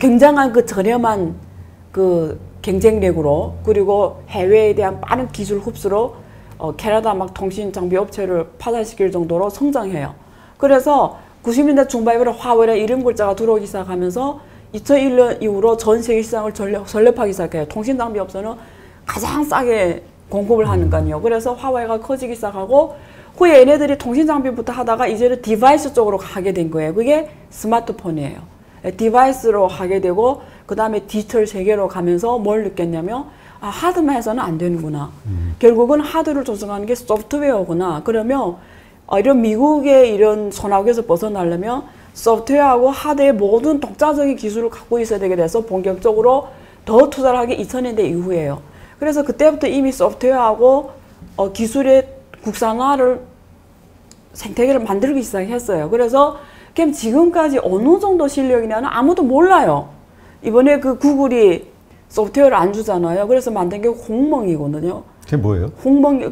굉장한 그 저렴한 그 경쟁력으로 그리고 해외에 대한 빠른 기술 흡수로 캐나다 막 통신장비 업체를 파산시킬 정도로 성장해요. 그래서 90년대 중반부터 화웨이라 이름 글자가 들어오기 시작하면서 2001년 이후로 전 세계 시장을 설립하기 시작해요. 통신장비 업체는 가장 싸게 공급을 하니까요. 그래서 화웨이가 커지기 시작하고 후에 얘네들이 통신장비부터 하다가 이제는 디바이스 쪽으로 가게 된 거예요. 그게 스마트폰이에요. 디바이스로 하게 되고 그 다음에 디지털 세계로 가면서 뭘 느꼈냐면 하드만 해서는 안 되는구나. 결국은 하드를 조성하는 게 소프트웨어구나. 그러면 이런 미국의 이런 손아귀에서 벗어나려면 소프트웨어하고 하드의 모든 독자적인 기술을 갖고 있어야 되게 돼서 본격적으로 더 투자를 하게 2000년대 이후예요. 그래서 그때부터 이미 소프트웨어하고 기술의 국산화를 생태계를 만들기 시작했어요. 그래서 지금까지 어느 정도 실력이냐는 아무도 몰라요. 이번에 그 구글이 소프트웨어를 안 주잖아요. 그래서 만든 게 홍멍이거든요. 그게 뭐예요? 홍멍,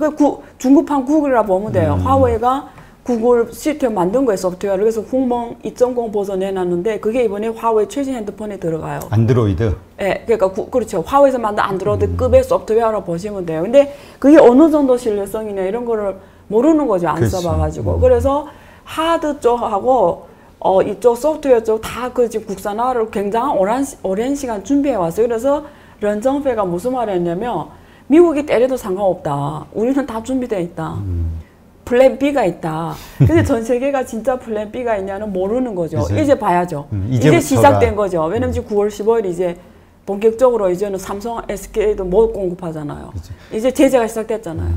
중국판 구글이라 보면 돼요. 화웨이가 구글 시스템 만든 거예요, 소프트웨어를. 그래서 홍멍 2.0 버전 내놨는데 그게 이번에 화웨이 최신 핸드폰에 들어가요. 안드로이드? 네, 그러니까 그렇죠. 화웨이에서 만든 안드로이드급의 소프트웨어라고 보시면 돼요. 근데 그게 어느 정도 신뢰성이냐 이런 거를 모르는 거죠. 안 그렇지. 써봐가지고. 그래서 하드 쪽하고 이쪽 소프트웨어 쪽 다 그 지금 국산화를 굉장히 오랜 시간 준비해 왔어요. 그래서 런정페가 무슨 말을 했냐면 미국이 때려도 상관없다. 우리는 다 준비되어 있다. 플랜 B가 있다. 근데 전 세계가 진짜 플랜 B가 있냐는 모르는 거죠. 이제 봐야죠. 이제 시작된 거죠. 왜냐면 지금 9월 15일 이제 본격적으로 이제는 삼성, SK도 못 공급하잖아요. 그치. 이제 제재가 시작됐잖아요.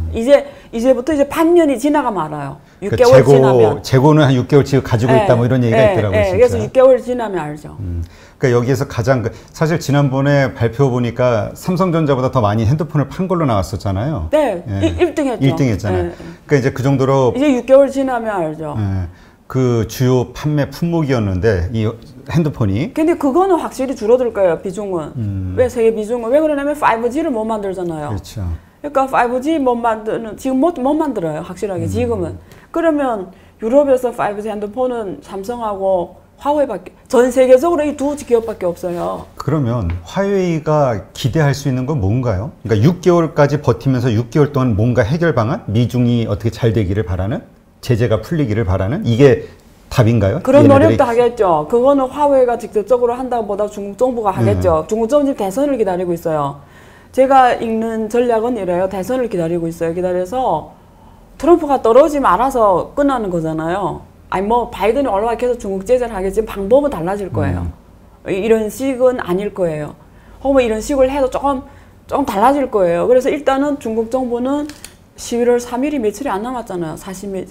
이제부터 이제 반년이 지나가면 알아요. 6개월 지나면. 재고는 한 6개월치 가지고 있다 뭐 이런 얘기가 있더라고요. 그래서 6개월 지나면 알죠. 그러니까 여기에서 가장 사실 지난번에 발표 보니까 삼성전자보다 더 많이 핸드폰을 판 걸로 나왔었잖아요. 네, 1등 했죠. 1등 했잖아요. 그러니까 이제 그 정도로 이제 6개월 지나면 알죠. 그 주요 판매 품목이었는데 이 핸드폰이. 근데 그거는 확실히 줄어들 거예요, 비중은. 왜 세계 비중은? 왜 그러냐면 5G를 못 만들잖아요. 그렇죠. 그러니까 5G 못 만드는, 지금 못 만들어요, 확실하게, 지금은. 그러면 유럽에서 5G 핸드폰은 삼성하고 화웨이밖에, 전 세계적으로 이 두 기업밖에 없어요. 그러면 화웨이가 기대할 수 있는 건 뭔가요? 그러니까 6개월까지 버티면서 6개월 동안 뭔가 해결 방안? 미중이 어떻게 잘 되기를 바라는? 제재가 풀리기를 바라는? 이게 답인가요? 그런 노력도 하겠죠. 그거는 화웨이가 직접적으로 한다고 보다 중국 정부가 하겠죠. 중국 정부는 지금 대선을 기다리고 있어요. 제가 읽는 전략은 이래요. 대선을 기다리고 있어요. 기다려서 트럼프가 떨어지면 알아서 끝나는 거잖아요. 아니 뭐 바이든이 올라가 계속 중국 제재를 하겠지만 방법은 달라질 거예요. 이런 식은 아닐 거예요. 혹은 이런 식을 해도 조금 달라질 거예요. 그래서 일단은 중국 정부는 11월 3일이 며칠이 안 남았잖아요. 40일.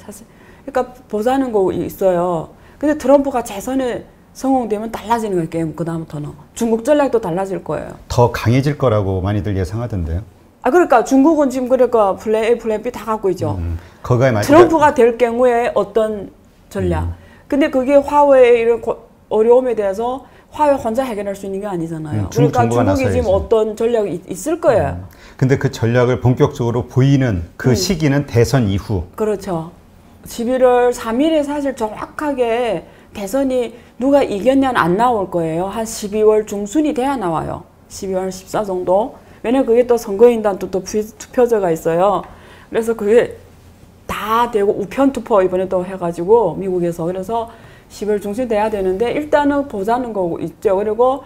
그러니까 보자는 거 있어요. 근데 트럼프가 재선에 성공되면 달라지는 거예요. 게임 그다음부터는. 중국 전략도 달라질 거예요. 더 강해질 거라고 많이들 예상하던데요. 그러니까 중국은 지금 그러니까 플랜 A, 플랜 B 다 갖고 있죠. 거기에 트럼프가 될 경우에 어떤 전략. 근데 그게 화웨이 이런 어려움에 대해서 화웨이 혼자 해결할 수 있는 게 아니잖아요. 그러니까 중국이 지금 어떤 전략이 있을 거예요. 근데 그 전략을 본격적으로 보이는 그 시기는 대선 이후. 그렇죠. 11월 3일에 사실 정확하게 대선이 누가 이겼냐는 안 나올 거예요. 한 12월 중순이 돼야 나와요. 12월 14 정도. 왜냐면 그게 또 선거인단도 또 투표제가 있어요. 그래서 그게 다 되고 우편 투표 이번에 또 해가지고 미국에서. 그래서 10월 중순이 돼야 되는데 일단은 보자는 거고 있죠. 그리고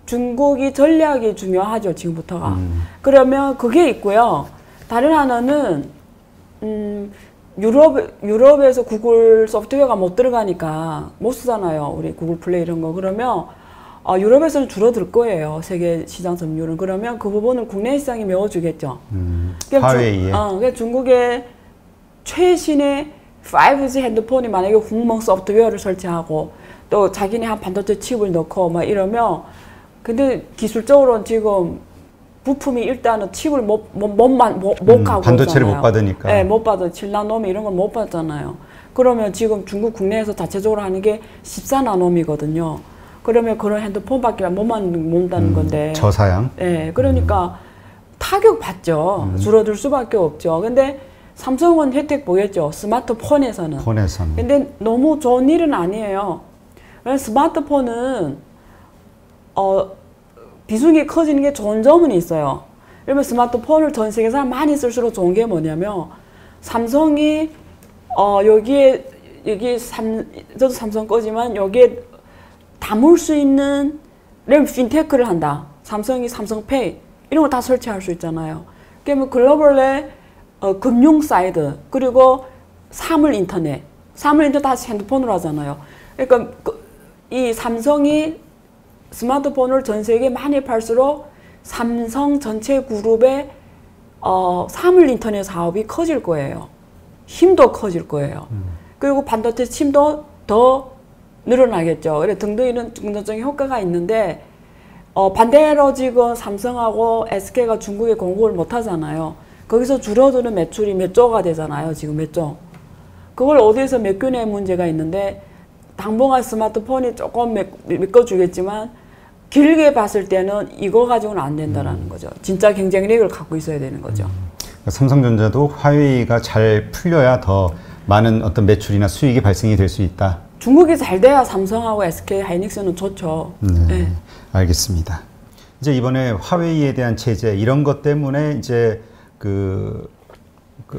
중국이 전략이 중요하죠. 지금부터가. 그러면 그게 있고요. 다른 하나는 유럽에서 구글 소프트웨어가 못 들어가니까 못 쓰잖아요. 우리 구글 플레이 이런 거. 그러면 유럽에서는 줄어들 거예요. 세계 시장 점유율은. 그러면 그 부분을 국내 시장이 메워주겠죠. 화웨이에. 그러니까 중국의 최신의 5G 핸드폰이 만약에 홍멍 소프트웨어를 설치하고 또 자기네 한 반도체 칩을 넣고 막 이러면 근데 기술적으로는 지금 부품이 일단은 칩을 못 가고 반도체를 있잖아요. 못 받으니까. 네, 못 받아. 7나노미 이런 건 못 받잖아요. 그러면 지금 중국 국내에서 자체적으로 하는 게 14나노미거든요. 그러면 그런 핸드폰밖에 못 만든다는 건데. 저사양. 네, 그러니까 타격 받죠. 줄어들 수밖에 없죠. 근데 삼성은 혜택 보겠죠. 스마트폰에서는. 근데 너무 좋은 일은 아니에요. 왜냐면 스마트폰은 비중이 커지는 게 좋은 점은 있어요. 그러면 스마트폰을 전 세계 사람 많이 쓸수록 좋은 게 뭐냐면 삼성이 저도 삼성 거지만 여기에 담을 수 있는 핀테크를 한다. 삼성이 삼성페이 이런 걸 다 설치할 수 있잖아요. 그러면 글로벌의 금융 사이드 그리고 사물인터넷 다 핸드폰으로 하잖아요. 그러니까 이 삼성이 스마트폰을 전 세계에 많이 팔수록 삼성 전체 그룹의 사물인터넷 사업이 커질 거예요. 힘도 커질 거예요. 그리고 반도체 침도 더 늘어나겠죠. 그래 등등 이런 긍정적인 효과가 있는데 반대로 지금 삼성하고 SK가 중국에 공급을 못 하잖아요. 거기서 줄어드는 매출이 몇 조가 되잖아요. 지금 몇 조. 그걸 어디에서 메꾸냐의 문제가 있는데 당분간 스마트폰이 조금 메꿔주겠지만 길게 봤을 때는 이거 가지고는 안 된다라는 거죠. 진짜 경쟁력을 갖고 있어야 되는 거죠. 삼성전자도 화웨이가 잘 풀려야 더 많은 어떤 매출이나 수익이 발생이 될 수 있다. 중국이 잘 돼야 삼성하고 SK 하이닉스는 좋죠. 네. 알겠습니다. 이제 이번에 화웨이에 대한 제재 이런 것 때문에 이제 그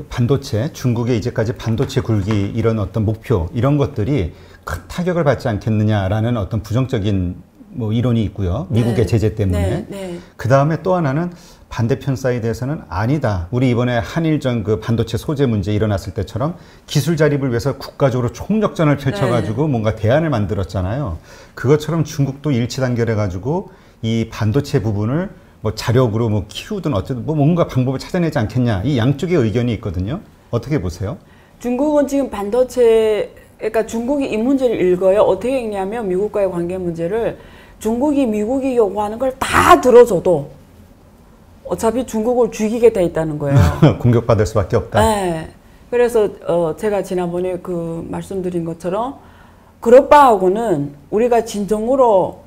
반도체 중국의 이제까지 반도체 굴기 이런 어떤 목표 이런 것들이 큰 타격을 받지 않겠느냐라는 어떤 부정적인 뭐 이론이 있고요. 미국의 제재 때문에. 그 다음에 또 하나는 반대편 사이드에서는 아니다. 우리 이번에 한일전 그 반도체 소재 문제 일어났을 때처럼 기술 자립을 위해서 국가적으로 총력전을 펼쳐가지고 뭔가 대안을 만들었잖아요. 그것처럼 중국도 일치단결해가지고 이 반도체 부분을 뭐 자력으로 뭐 키우든 어쨌든 뭐 뭔가 방법을 찾아내지 않겠냐. 이 양쪽의 의견이 있거든요. 어떻게 보세요? 중국은 지금 반도체, 그러니까 중국이 이 문제를 읽어요. 어떻게 읽냐면 미국과의 관계 문제를 중국이 미국이 요구하는 걸 다 들어줘도 어차피 중국을 죽이게 돼 있다는 거예요. 공격받을 수밖에 없다. 네. 그래서 제가 지난번에 그 말씀드린 것처럼 그럴 바하고는 우리가 진정으로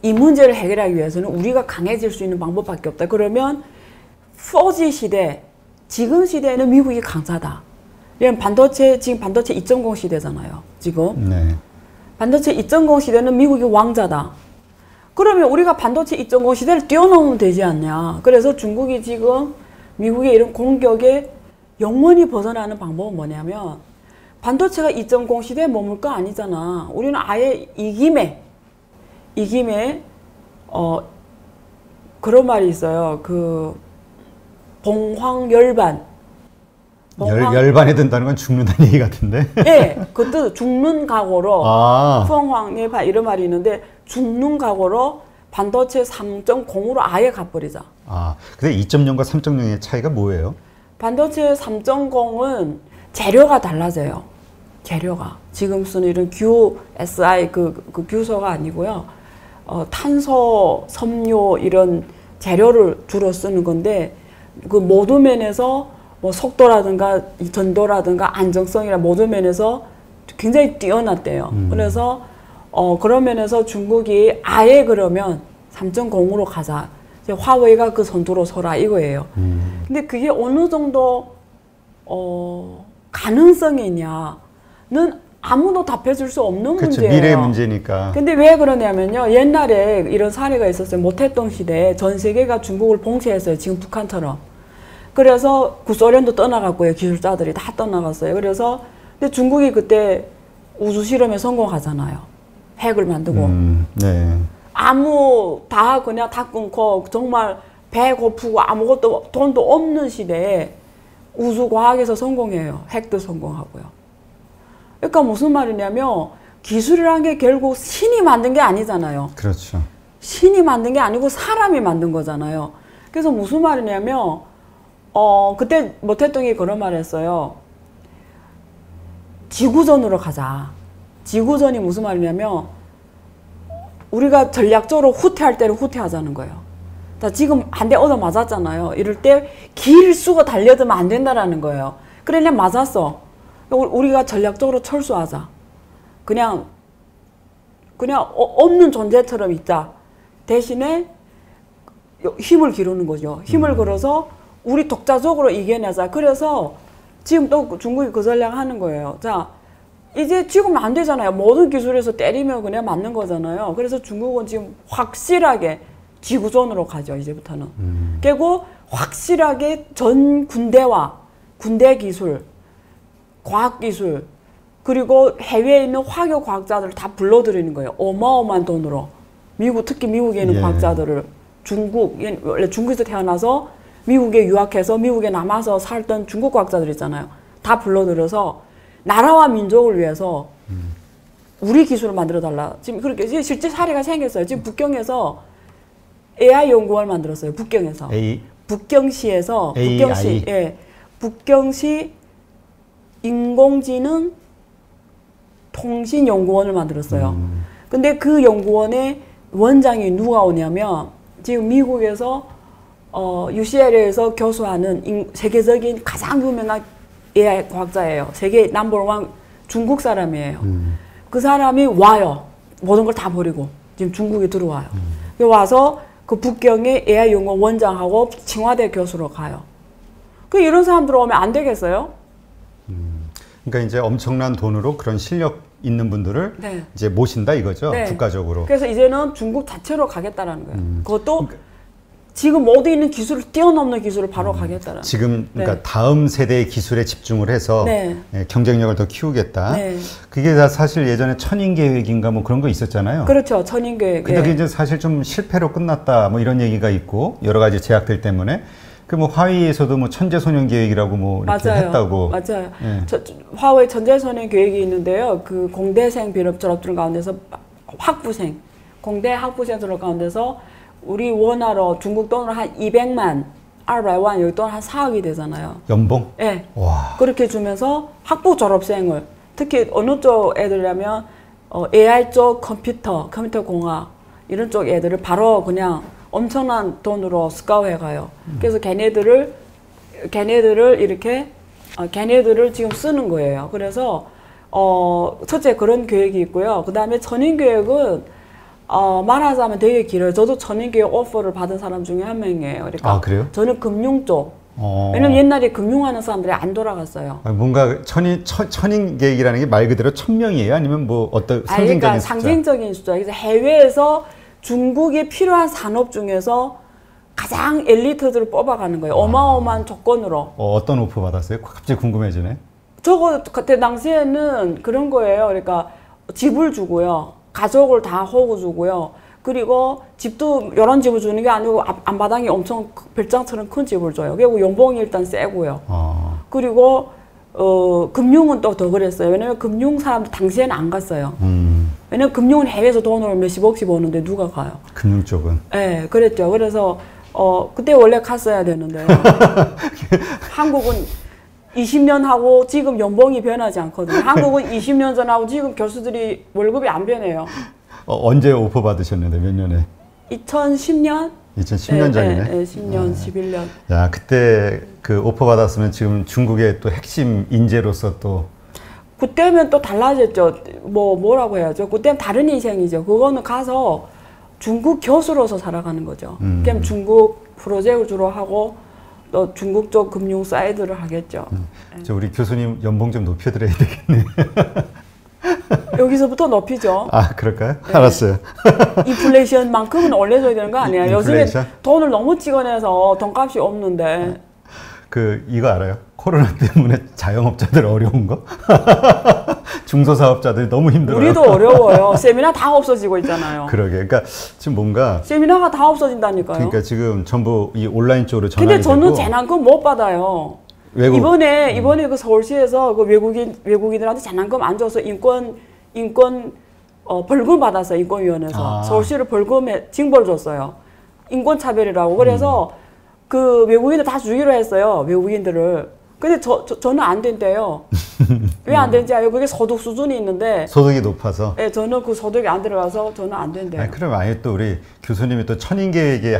이 문제를 해결하기 위해서는 우리가 강해질 수 있는 방법밖에 없다. 그러면 4G 시대, 지금 시대에는 미국이 강자다. 이런 반도체, 지금 반도체 2.0 시대잖아요. 지금. 네. 반도체 2.0 시대는 미국이 왕자다. 그러면 우리가 반도체 2.0 시대를 뛰어넘으면 되지 않냐. 그래서 중국이 지금 미국의 이런 공격에 영원히 벗어나는 방법은 뭐냐면 반도체가 2.0 시대에 머물 거 아니잖아. 우리는 아예 이 김에 그런 말이 있어요. 그 봉황열반. 열반에 든다는 건 죽는다는 얘기 같은데. 예, 그 뜻 죽는 각오로 봉황열반 이런 말이 있는데 죽는 각오로 반도체 3.0으로 아예 가버리자. 근데 2.0과 3.0의 차이가 뭐예요? 반도체 3.0은 재료가 달라져요. 재료가 지금 쓰는 이런 QSI 그 규소가 아니고요. 탄소, 섬유 이런 재료를 주로 쓰는 건데 그 모든 면에서 뭐 속도라든가 전도라든가 안정성이나 모든 면에서 굉장히 뛰어났대요. 그래서 그런 면에서 중국이 아예 그러면 3.0으로 가자. 화웨이가 그 선두로 서라 이거예요. 근데 그게 어느 정도 가능성이 있냐는 아무도 답해줄 수 없는 문제예요. 미래의 문제니까. 근데 왜 그러냐면요. 옛날에 이런 사례가 있었어요. 모태동 시대에 전 세계가 중국을 봉쇄했어요. 지금 북한처럼. 그래서 구소련도 떠나갔고요. 기술자들이 다 떠나갔어요. 그래서 근데 중국이 그때 우주 실험에 성공하잖아요. 핵을 만들고. 네. 다 그냥 다 끊고 정말 배고프고 아무것도 돈도 없는 시대에 우주과학에서 성공해요. 핵도 성공하고요. 그러니까 무슨 말이냐면 기술이란 게 결국 신이 만든 게 아니잖아요. 그렇죠. 신이 만든 게 아니고 사람이 만든 거잖아요. 그래서 무슨 말이냐면 그때 모태동이 그런 말을 했어요. 지구전으로 가자. 지구전이 무슨 말이냐면 우리가 전략적으로 후퇴할 때는 후퇴하자는 거예요. 자, 지금 한 대 얻어 맞았잖아요. 이럴 때 길 쓰고 달려들면 안 된다라는 거예요. 그래, 그냥 맞았어. 우리가 전략적으로 철수하자. 그냥 없는 존재처럼 있자. 대신에 힘을 기르는 거죠. 힘을 걸어서 우리 독자적으로 이겨내자. 그래서 지금 또 중국이 그 전략 하는 거예요. 자, 이제 지금 안 되잖아요. 모든 기술에서 때리면 그냥 맞는 거잖아요. 그래서 중국은 지금 확실하게 지구전으로 가죠. 이제부터는. 그리고 확실하게 전 군대와 군대 기술, 과학 기술, 그리고 해외에 있는 화교 과학자들을 다 불러들이는 거예요. 어마어마한 돈으로. 특히 미국에 있는 과학자들을 원래 중국에서 태어나서 미국에 유학해서 미국에 남아서 살던 중국 과학자들 있잖아요. 다 불러들여서 나라와 민족을 위해서 우리 기술을 만들어달라. 지금 그렇게 실제 사례가 생겼어요. 지금 북경에서 AI 연구원을 만들었어요. 북경에서. 북경시에서 AI. 북경시 인공지능 통신연구원을 만들었어요. 근데 그 연구원의 원장이 누가 오냐면 지금 미국에서 UCLA에서 교수하는 세계적인 가장 유명한 AI 과학자예요. 세계 넘버원 중국 사람이에요. 그 사람이 와요. 모든 걸 다 버리고 지금 중국에 들어와요. 와서 그 북경의 AI 연구원 원장하고清華대 교수로 가요. 그 이런 사람들 오면 안 되겠어요? 그러니까 이제 엄청난 돈으로 그런 실력 있는 분들을 네. 이제 모신다 이거죠. 네. 국가적으로. 그래서 이제는 중국 자체로 가겠다라는 거예요. 그것도 지금 모두 있는 기술을 뛰어넘는 기술을 바로 가겠다라는 지금 그러니까 네. 다음 세대의 기술에 집중을 해서 네. 경쟁력을 더 키우겠다. 네. 그게 다 사실 예전에 천인계획인가 뭐 그런 거 있었잖아요. 그렇죠. 천인계획. 근데 그게 이제 사실 좀 실패로 끝났다 뭐 이런 얘기가 있고 여러 가지 제약들 때문에 그 뭐 화웨이에서도 뭐 천재소년 계획이라고 뭐 이렇게 맞아요. 했다고. 맞아요. 예. 화웨이 천재소년 계획이 있는데요. 그 공대생 졸업들 가운데서 학부생, 공대 학부생 졸업 가운데서 우리 원화로 중국 돈으로 한 200만, 200만 여기 돈 한 4억이 되잖아요. 연봉? 네. 와. 그렇게 주면서 학부 졸업생을 특히 어느 쪽 애들이라면 AI 쪽 컴퓨터 공학 이런 쪽 애들을 바로 그냥 엄청난 돈으로 스카우해 가요. 그래서 걔네들을 이렇게 걔네들을 지금 쓰는 거예요. 그래서 첫째 그런 계획이 있고요. 그 다음에 천인교육은 말하자면 되게 길어요. 저도 천인교육 오퍼를 받은 사람 중에 한 명이에요. 그러니까 아, 그래요? 저는 금융 쪽. 왜냐면 옛날에 금융하는 사람들이 안 돌아갔어요. 뭔가 천인계획이라는 게 말 그대로 1000명이에요? 아니면 뭐 어떤 상징적인 그러니까 숫자? 상징적인 숫자. 그래서 해외에서 중국이 필요한 산업 중에서 가장 엘리트들을 뽑아가는 거예요. 어마어마한 조건으로. 어떤 오퍼 받았어요? 갑자기 궁금해지네. 저거 그때 당시에는 그런 거예요. 그러니까 집을 주고요. 가족을 다 호구 주고요. 그리고 집도 이런 집을 주는 게 아니고 앞마당이 엄청 별장처럼 큰 집을 줘요. 그리고 연봉이 일단 세고요. 그리고 금융은 또 더 그랬어요. 왜냐면 금융 사람들 당시에는 안 갔어요. 왜냐면 금융은 해외에서 돈을 몇십억씩 버는데 누가 가요? 금융 쪽은? 네, 그랬죠. 그래서 그때 원래 갔어야 되는데 한국은 20년 하고 지금 연봉이 변하지 않거든요. 한국은 20년 전하고 지금 교수들이 월급이 안 변해요. 언제 오퍼 받으셨는데 몇 년에? 2010년? 2010년 전이네. 네, 10년, 11년. 야, 그때 그 오퍼 받았으면 지금 중국의 또 핵심 인재로서 또 그때면 또 달라졌죠. 뭐라고 해야죠? 그때는 다른 인생이죠. 그거는 가서 중국 교수로서 살아가는 거죠. 그럼 중국 프로젝트를 주로 하고 또 중국 쪽 금융 사이드를 하겠죠. 우리 교수님 연봉 좀 높여드려야 되겠네. 여기서부터 높이죠. 아, 그럴까요? 네. 알았어요. 인플레이션만큼은 올려줘야 되는 거 아니에요? 요즘에 돈을 너무 찍어내서 돈값이 없는데. 이거 알아요? 코로나 때문에 자영업자들 어려운 거? 중소사업자들이 너무 힘들어요. 우리도 어려워요. 세미나 다 없어지고 있잖아요. 그러게. 그러니까 지금 뭔가 세미나가 다 없어진다니까요. 그러니까 지금 전부 이 온라인 쪽으로 전환이 되고. 근데 저는 재난금 못 받아요. 이번에 그 서울시에서 그 외국인들한테 재난금 안 줘서 인권 벌금 받았어요. 인권위원회에서 서울시를 벌금에 징벌 줬어요. 인권차별이라고. 그래서 그 외국인들 다 주기로 했어요. 외국인들을. 근데 저는 안 된대요. 왜 안 되는지 알아요? 그게 소득 수준이 있는데. 소득이 높아서? 네, 저는 그 소득이 안 들어가서 저는 안 된대요. 아니, 그럼 아예 또 우리 교수님이 또 천인계획에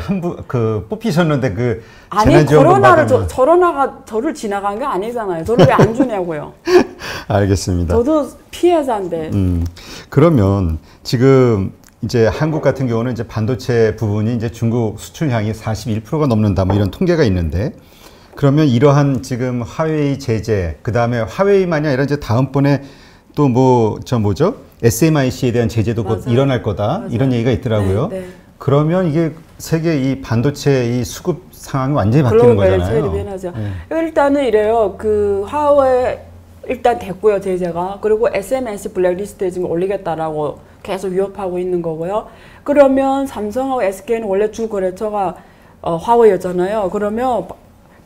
뽑히셨는데 아니, 코로나가 저를 지나간 게 아니잖아요. 저를 왜 안 주냐고요. 알겠습니다. 저도 피해자인데. 그러면 지금 이제 한국 같은 경우는 이제 반도체 부분이 이제 중국 수출량이 41%가 넘는다 뭐 이런 통계가 있는데 그러면 이러한 지금 화웨이 제재, 그 다음에 화웨이만이 아니라 이제 다음번에 또 SMIC에 대한 제재도 곧 일어날 거다. 맞아요. 이런 얘기가 있더라고요. 네, 네. 그러면 이게 세계 이 반도체 이 수급 상황이 완전히 바뀌는 거잖아요. 변하죠. 네. 일단은 이래요. 그 화웨이 일단 됐고요, 제재가. 그리고 SMIC 블랙리스트에 지금 올리겠다라고 계속 위협하고 있는 거고요. 그러면 삼성하고 SK는 원래 주 거래처가 화웨이였잖아요. 그러면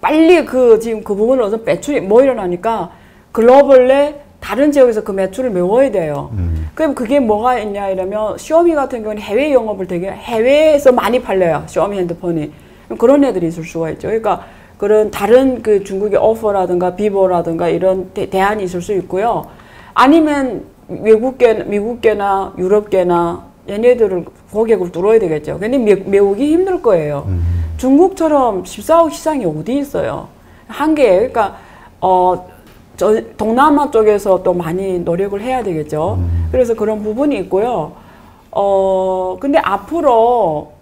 빨리 지금 그 부분을 어떤 매출이 일어나니까 글로벌에 다른 지역에서 그 매출을 메워야 돼요. 그럼 그게 뭐가 있냐 이러면 쇼미 같은 경우는 해외 영업을 되게 해외에서 많이 팔려요. 쇼미 핸드폰이. 그런 애들이 있을 수가 있죠. 그러니까 그런 다른 그 중국의 오퍼라든가 비보라든가 이런 대안이 있을 수 있고요. 아니면 미국계나 유럽계나 얘네들을 고객을 뚫어야 되겠죠. 근데 메우기 힘들 거예요. 중국처럼 14억 시장이 어디 있어요? 한계예요. 그러니까 동남아 쪽에서 또 많이 노력을 해야 되겠죠. 그래서 그런 부분이 있고요. 근데 앞으로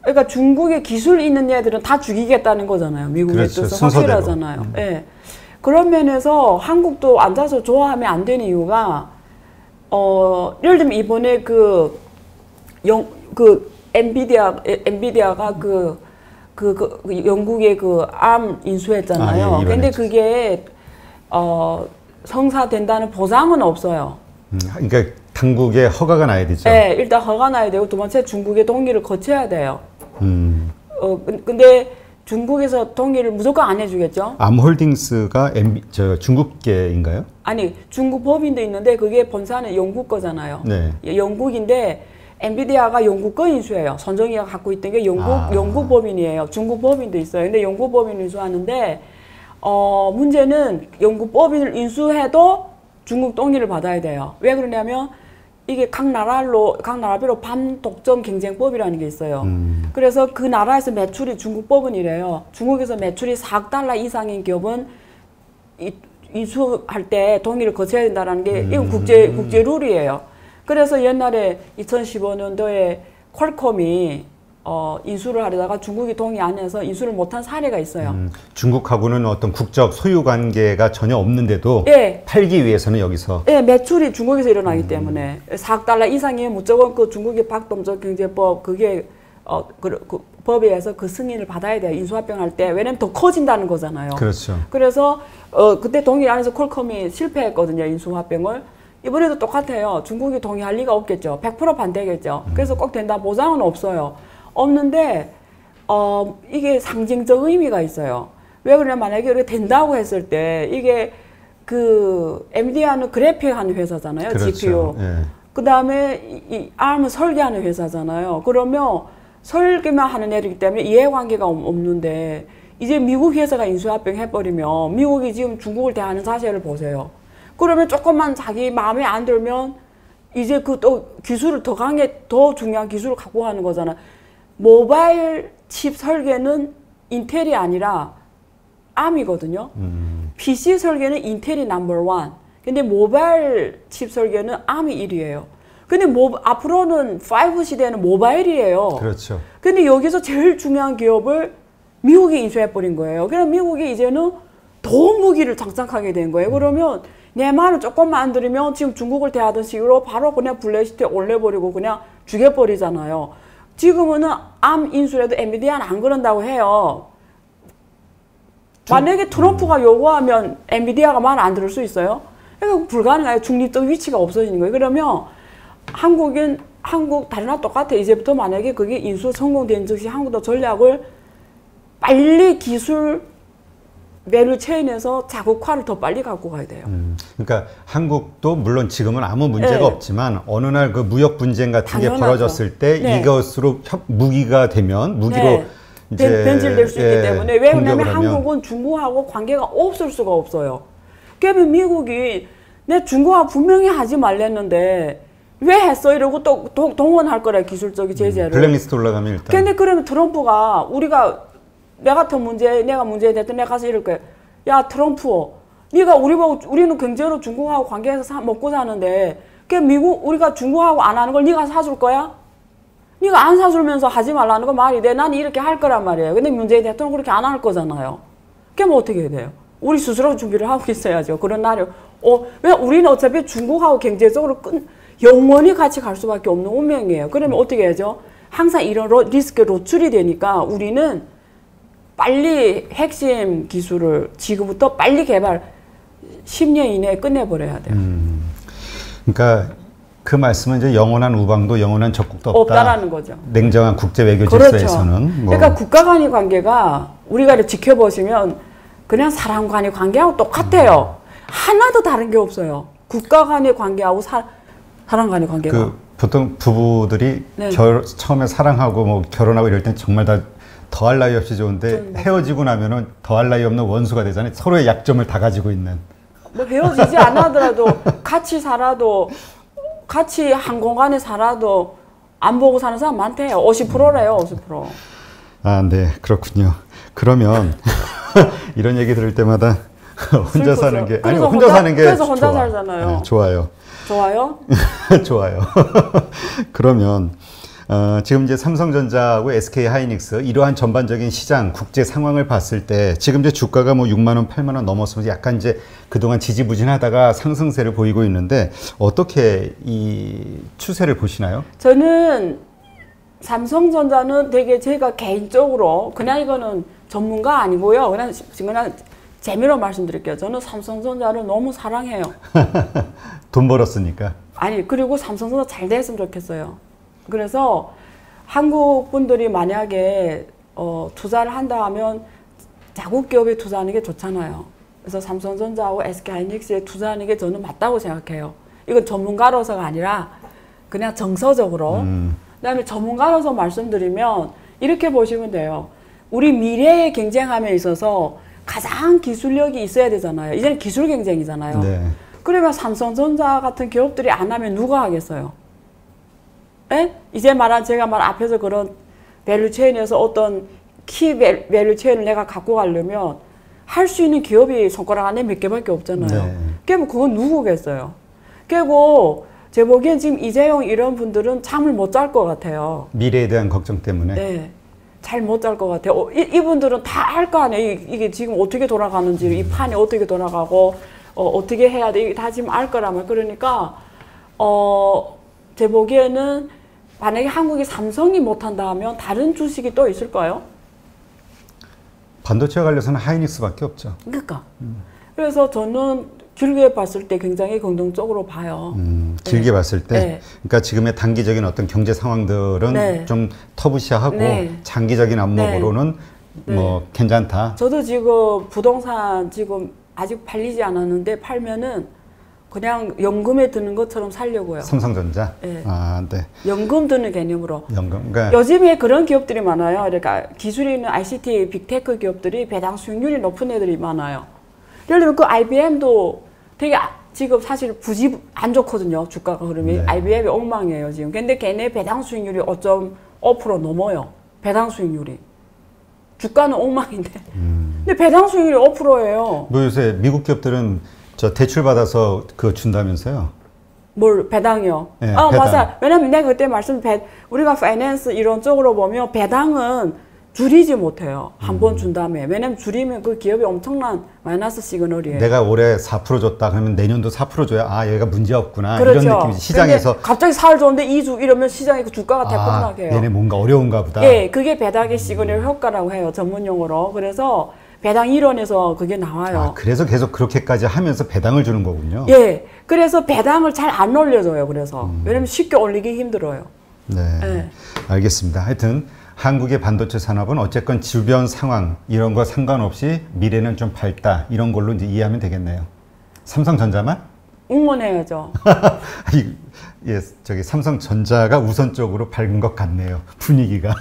그러니까 중국에 기술 있는 애들은 다 죽이겠다는 거잖아요. 미국의 그렇죠. 뜻은 확실하잖아요. 예. 그런 면에서 한국도 앉아서 좋아하면 안 되는 이유가 예를 들면 이번에 엔비디아가 영국의 그 암 인수했잖아요. 근데 그게 성사된다는 보장은 없어요. 그러니까 당국의 허가가 나야 되죠. 네, 일단 허가 나야 되고 두 번째 중국의 동의를 거쳐야 돼요. 근데 중국에서 동의를 무조건 안 해주겠죠. 암홀딩스가 중국계인가요? 아니, 중국 법인도 있는데 그게 본사는 영국 거잖아요. 네. 영국인데 엔비디아가 영국 거 인수해요. 손정희가 갖고 있던 게 영국 법인이에요. 중국 법인도 있어요. 근데 영국 법인을 인수하는데 문제는 영국 법인을 인수해도 중국 동의를 받아야 돼요. 왜 그러냐면 이게 각 나라별로 반독점 경쟁법이라는 게 있어요. 그래서 그 나라에서 매출이 중국 법은이래요. 중국에서 매출이 4억 달러 이상인 기업은 인수할 때 동의를 거쳐야 된다는 게 이건 국제 룰이에요. 그래서 옛날에 2015년도에 퀄컴이 인수를 하려다가 중국이 동의 안 해서 인수를 못한 사례가 있어요. 중국하고는 어떤 국적 소유 관계가 전혀 없는데도 예. 팔기 위해서는 여기서 예, 매출이 중국에서 일어나기 때문에 4억 달러 이상이면 무조건 그 중국의 박동적 경제법 그게 그 법에 의해서 그 승인을 받아야 돼요. 인수합병할 때. 왜냐면 더 커진다는 거잖아요. 그렇죠. 그래서 그때 동의 안 해서 퀄컴이 실패했거든요. 인수합병을. 이번에도 똑같아요. 중국이 동의할 리가 없겠죠. 100% 반대겠죠. 그래서 꼭 된다 보장은 없어요. 없는데 이게 상징적 의미가 있어요. 왜 그러냐면 만약에 이렇게 된다고 했을 때 이게 그 엔비디아는 그래픽 하는 회사잖아요. 그렇죠. GPU. 예. 그 다음에 이 ARM은 설계하는 회사잖아요. 그러면 설계만 하는 애이기 때문에 이해관계가 없는데 이제 미국 회사가 인수합병 해버리면 미국이 지금 중국을 대하는 자세를 보세요. 그러면 조금만 자기 마음에 안 들면 이제 그 또 기술을 더 중요한 기술을 갖고 가는 거잖아. 모바일 칩 설계는 인텔이 아니라 ARM이거든요. PC 설계는 인텔이 넘버1. 근데 모바일 칩 설계는 ARM이 1위예요. 근데 앞으로는 5 시대는 모바일이에요. 그렇죠. 근데 여기서 제일 중요한 기업을 미국이 인수해버린 거예요. 그래서 미국이 이제는 더 무기를 장착하게 된 거예요. 그러면 내 말을 조금만 안 들으면 지금 중국을 대하던 식으로 바로 그냥 블랙리스트에 올려버리고 그냥 죽여버리잖아요. 지금은 암 인수해도 엔비디아는 안 그런다고 해요. 만약에 트럼프가 요구하면 엔비디아가 말 안 들을 수 있어요? 그러니까 불가능해요. 중립적 위치가 없어지는 거예요. 그러면 한국 다른 나라 똑같아. 이제부터 만약에 그게 인수 성공된 즉시 한국도 전략을 빨리 기술 밸류 체인에서 자국화를 더 빨리 갖고 가야 돼요. 그러니까 한국도 물론 지금은 아무 문제가 네. 없지만 어느 날 그 무역 분쟁 같은 당연하죠. 게 벌어졌을 때 네. 이것으로 무기가 되면 무기로 네. 이제 변질될 수 있기 때문에 왜 그러냐면 하면. 한국은 중국하고 관계가 없을 수가 없어요. 그러면 미국이 내 중국하고 분명히 하지 말랬는데 왜 했어? 이러고 또 동원할 거래 기술적인 제재를. 블랙리스트 올라가면 일단. 근데 그러면 트럼프가 내가 문제 됐든 내가 가서 이럴 거야. 야 트럼프, 네가 우리는 경제로 중국하고 관계해서 먹고 사는데 우리가 중국하고 안 하는 걸 네가 사줄 거야? 네가 안 사주면서 하지 말라는 거 말이 돼. 난 이렇게 할 거란 말이에요. 근데 문재인 대통령 그렇게 안 할 거잖아요. 그럼 어떻게 해야 돼요? 우리 스스로 준비를 하고 있어야죠. 그런 날이. 왜 우리는 어차피 중국하고 경제적으로 영원히 같이 갈 수밖에 없는 운명이에요. 그러면 어떻게 해야죠? 항상 이런 리스크 노출이 되니까 우리는 빨리 핵심 기술을 지금부터 빨리 개발 10년 이내에 끝내버려야 돼요. 그러니까 그 말씀은 이제 영원한 우방도 영원한 적국도 없다라는 거죠. 냉정한 국제 외교 그렇죠. 질서에서는. 그러니까 국가 간의 관계가 우리가 이렇게 지켜보시면 그냥 사람 간의 관계하고 똑같아요. 하나도 다른 게 없어요. 국가 간의 관계하고 사람 간의 관계가. 보통 부부들이 네. 처음에 사랑하고 뭐 결혼하고 이럴 땐 정말 다 더할 나위 없이 좋은데 헤어지고 나면은 더할 나위 없는 원수가 되잖아요. 서로의 약점을 다 가지고 있는. 뭐 헤어지지 않아더라도 같이 살아도 같이 한 공간에 살아도 안 보고 사는 사람 많대요. 50%래요, 50%. 아, 네, 그렇군요. 그러면 이런 얘기 들을 때마다 혼자 사는 게 아니 혼자 사는 게 그래서 혼자 좋아. 살잖아요. 네, 좋아요. 좋아요? 좋아요. 그러면 지금 이제 삼성전자하고 SK하이닉스 이러한 전반적인 시장 국제 상황을 봤을 때 지금 이제 주가가 뭐 6만 원, 8만 원 넘었으면서 약간 이제 그동안 지지부진하다가 상승세를 보이고 있는데 어떻게 이 추세를 보시나요? 저는 삼성전자는 되게 제가 개인적으로 그냥 이거는 전문가 아니고요. 그냥 재미로 말씀드릴게요. 저는 삼성전자를 너무 사랑해요. 돈 벌었으니까. 아니 그리고 삼성전자 잘 됐으면 좋겠어요. 그래서 한국 분들이 만약에 투자를 한다 하면 자국 기업에 투자하는 게 좋잖아요. 그래서 삼성전자하고 SK하이닉스에 투자하는 게 저는 맞다고 생각해요. 이건 전문가로서가 아니라 그냥 정서적으로. 그다음에 전문가로서 말씀드리면 이렇게 보시면 돼요. 우리 미래의 경쟁함에 있어서 가장 기술력이 있어야 되잖아요. 이제는 기술 경쟁이잖아요. 네. 그러면 삼성전자 같은 기업들이 안 하면 누가 하겠어요? 에? 이제 말한 제가 말 앞에서 그런 밸류체인에서 어떤 키 밸류체인을 내가 갖고 가려면 할 수 있는 기업이 손가락 안에 몇 개밖에 없잖아요. 네. 그럼 그건 누구겠어요? 그리고 제 보기엔 지금 이재용 이런 분들은 잠을 못 잘 것 같아요. 미래에 대한 걱정 때문에. 네. 잘 못 잘 것 같아요. 이분들은 다 알 거 아니에요. 이게 지금 어떻게 돌아가는지, 이 판이 어떻게 돌아가고, 어떻게 해야 돼. 다 지금 알 거라면. 그러니까, 제 보기에는 만약에 한국이 삼성이 못한다 하면 다른 주식이 또 있을까요? 반도체와 관련해서는 하이닉스밖에 없죠. 그러니까. 그래서 저는 길게 봤을 때 굉장히 긍정적으로 봐요. 길게 네. 봤을 때, 네. 그러니까 지금의 단기적인 어떤 경제 상황들은 네. 좀 터부시하고 네. 장기적인 안목으로는 네. 뭐 괜찮다. 저도 지금 부동산 지금 아직 팔리지 않았는데 팔면은 그냥 연금에 드는 것처럼 살려고요. 삼성전자. 네. 아, 네. 연금 드는 개념으로. 연금. 그러니까 요즘에 그런 기업들이 많아요. 그러니까 기술이 있는 ICT, 빅테크 기업들이 배당 수익률이 높은 애들이 많아요. 예를 들면 그 IBM도 되게 지금 사실 부지 안 좋거든요. 주가가 흐름이. 네. IBM이 엉망이에요, 지금. 근데 걔네 배당 수익률이 5.5% 넘어요. 배당 수익률이. 주가는 엉망인데. 근데 배당 수익률이 5%예요. 뭐 요새 미국 기업들은 저 대출 받아서 그거 준다면서요? 뭘 배당이요? 네, 아, 배당. 맞아. 왜냐면 내가 그때 우리가 파이낸스 이런 쪽으로 보면 배당은 줄이지 못해요. 한 번 준 다음에. 왜냐면 줄이면 그 기업이 엄청난 마이너스 시그널이에요. 내가 올해 4% 줬다 그러면 내년도 4% 줘야 아 얘가 문제 없구나 그렇죠. 이런 느낌이지. 시장에서 갑자기 살 좋은데 2주 이러면 시장에 그 주가가 대폭락해요. 얘네 뭔가 어려운가 보다. 예, 그게 배당의 시그널 효과라고 해요. 전문 용어로. 그래서 배당 이론에서 그게 나와요. 아, 그래서 계속 그렇게까지 하면서 배당을 주는 거군요. 예. 그래서 배당을 잘 안 올려줘요. 그래서. 왜냐면 쉽게 올리기 힘들어요. 네. 예. 알겠습니다. 하여튼 한국의 반도체 산업은 어쨌건 주변 상황 이런 거 상관없이 미래는 좀 밝다 이런 걸로 이제 이해하면 되겠네요. 삼성전자만? 응원해야죠. 예, 저기 삼성전자가 우선적으로 밝은 것 같네요. 분위기가.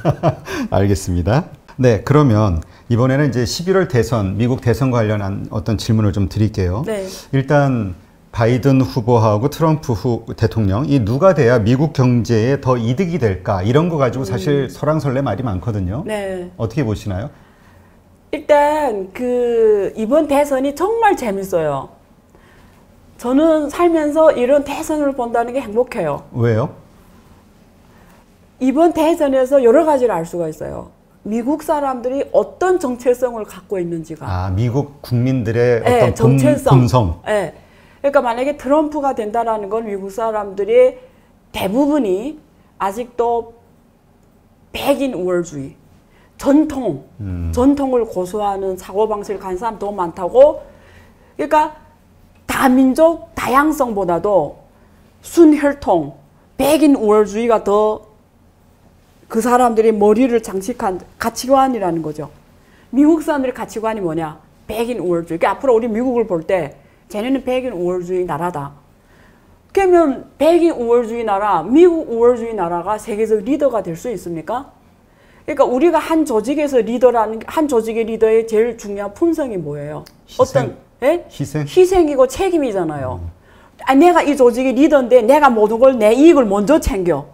알겠습니다. 네, 그러면 이번에는 이제 11월 대선, 미국 대선과 관련한 어떤 질문을 좀 드릴게요. 네. 일단 바이든 후보하고 트럼프 대통령 이 누가 돼야 미국 경제에 더 이득이 될까 이런 거 가지고 사실 설왕설래 말이 많거든요. 네. 어떻게 보시나요? 일단 이번 대선이 정말 재밌어요. 저는 살면서 이런 대선을 본다는 게 행복해요. 왜요? 이번 대선에서 여러 가지를 알 수가 있어요. 미국 사람들이 어떤 정체성을 갖고 있는지가. 아, 미국 국민들의 네, 어떤 정체성. 본성. 네. 그러니까 만약에 트럼프가 된다라는 건 미국 사람들이 대부분이 아직도 백인 우월주의, 전통을 고수하는 사고방식을 가진 사람 더 많다고. 그러니까 다민족 다양성보다도 순혈통, 백인 우월주의가 더 그 사람들이 머리를 장식한 가치관이라는 거죠. 미국 사람들의 가치관이 뭐냐? 백인 우월주의. 그러니까 앞으로 우리 미국을 볼 때 쟤네는 백인 우월주의 나라다. 그러면 백인 우월주의 나라, 미국 우월주의 나라가 세계적 리더가 될 수 있습니까? 그러니까 우리가 한 조직에서 리더라는 한 조직의 리더의 제일 중요한 품성이 뭐예요? 희생? 어떤 예? 희생? 희생이고 책임이잖아요. 내가 이 조직의 리더인데 내가 모든 걸 내 이익을 먼저 챙겨.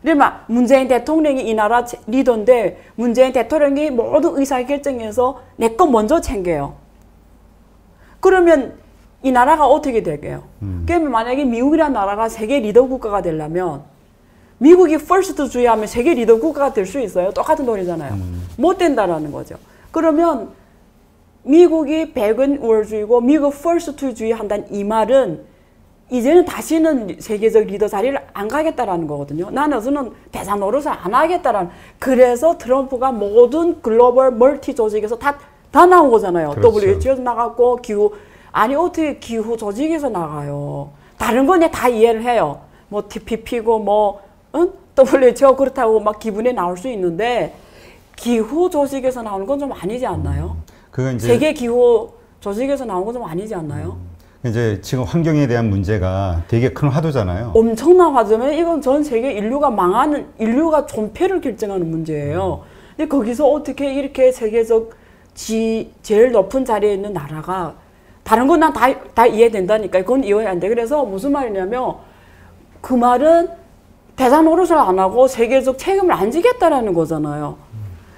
그러면 문재인 대통령이 이 나라 리더인데 문재인 대통령이 모든 의사결정에서 내 거 먼저 챙겨요. 그러면 이 나라가 어떻게 될게요? 그러면 만약에 미국이라는 나라가 세계 리더 국가가 되려면 미국이 퍼스트주의하면 세계 리더 국가가 될 수 있어요? 똑같은 논리잖아요. 못 된다라는 거죠. 그러면 미국이 백은월주의고 미국 퍼스트주의 한다는 이 말은 이제는 다시는 세계적 리더 자리를 안 가겠다라는 거거든요. 나는 대상 노릇을 안 하겠다라는. 그래서 트럼프가 모든 글로벌 멀티 조직에서 다 나온 거잖아요. 그렇죠. WHO에서 나갔고 기후 아니 어떻게 기후 조직에서 나가요? 다른 건 다 이해를 해요. 뭐 TPP고 뭐 WHO 그렇다고 막 기분에 나올 수 있는데 기후 조직에서 나오는 건 좀 아니지 않나요? 이제 세계 기후 조직에서 나온 건 좀 아니지 않나요? 이제 지금 환경에 대한 문제가 되게 큰 화두잖아요. 엄청난 화두면 이건 전 세계 인류가 존폐를 결정하는 문제예요. 근데 거기서 어떻게 이렇게 세계적 제일 높은 자리에 있는 나라가 다른 건 난 다 이해된다니까. 그건 이해 안 돼. 그래서 무슨 말이냐면 그 말은 대상 노릇을 안 하고 세계적 책임을 안 지겠다라는 거잖아요.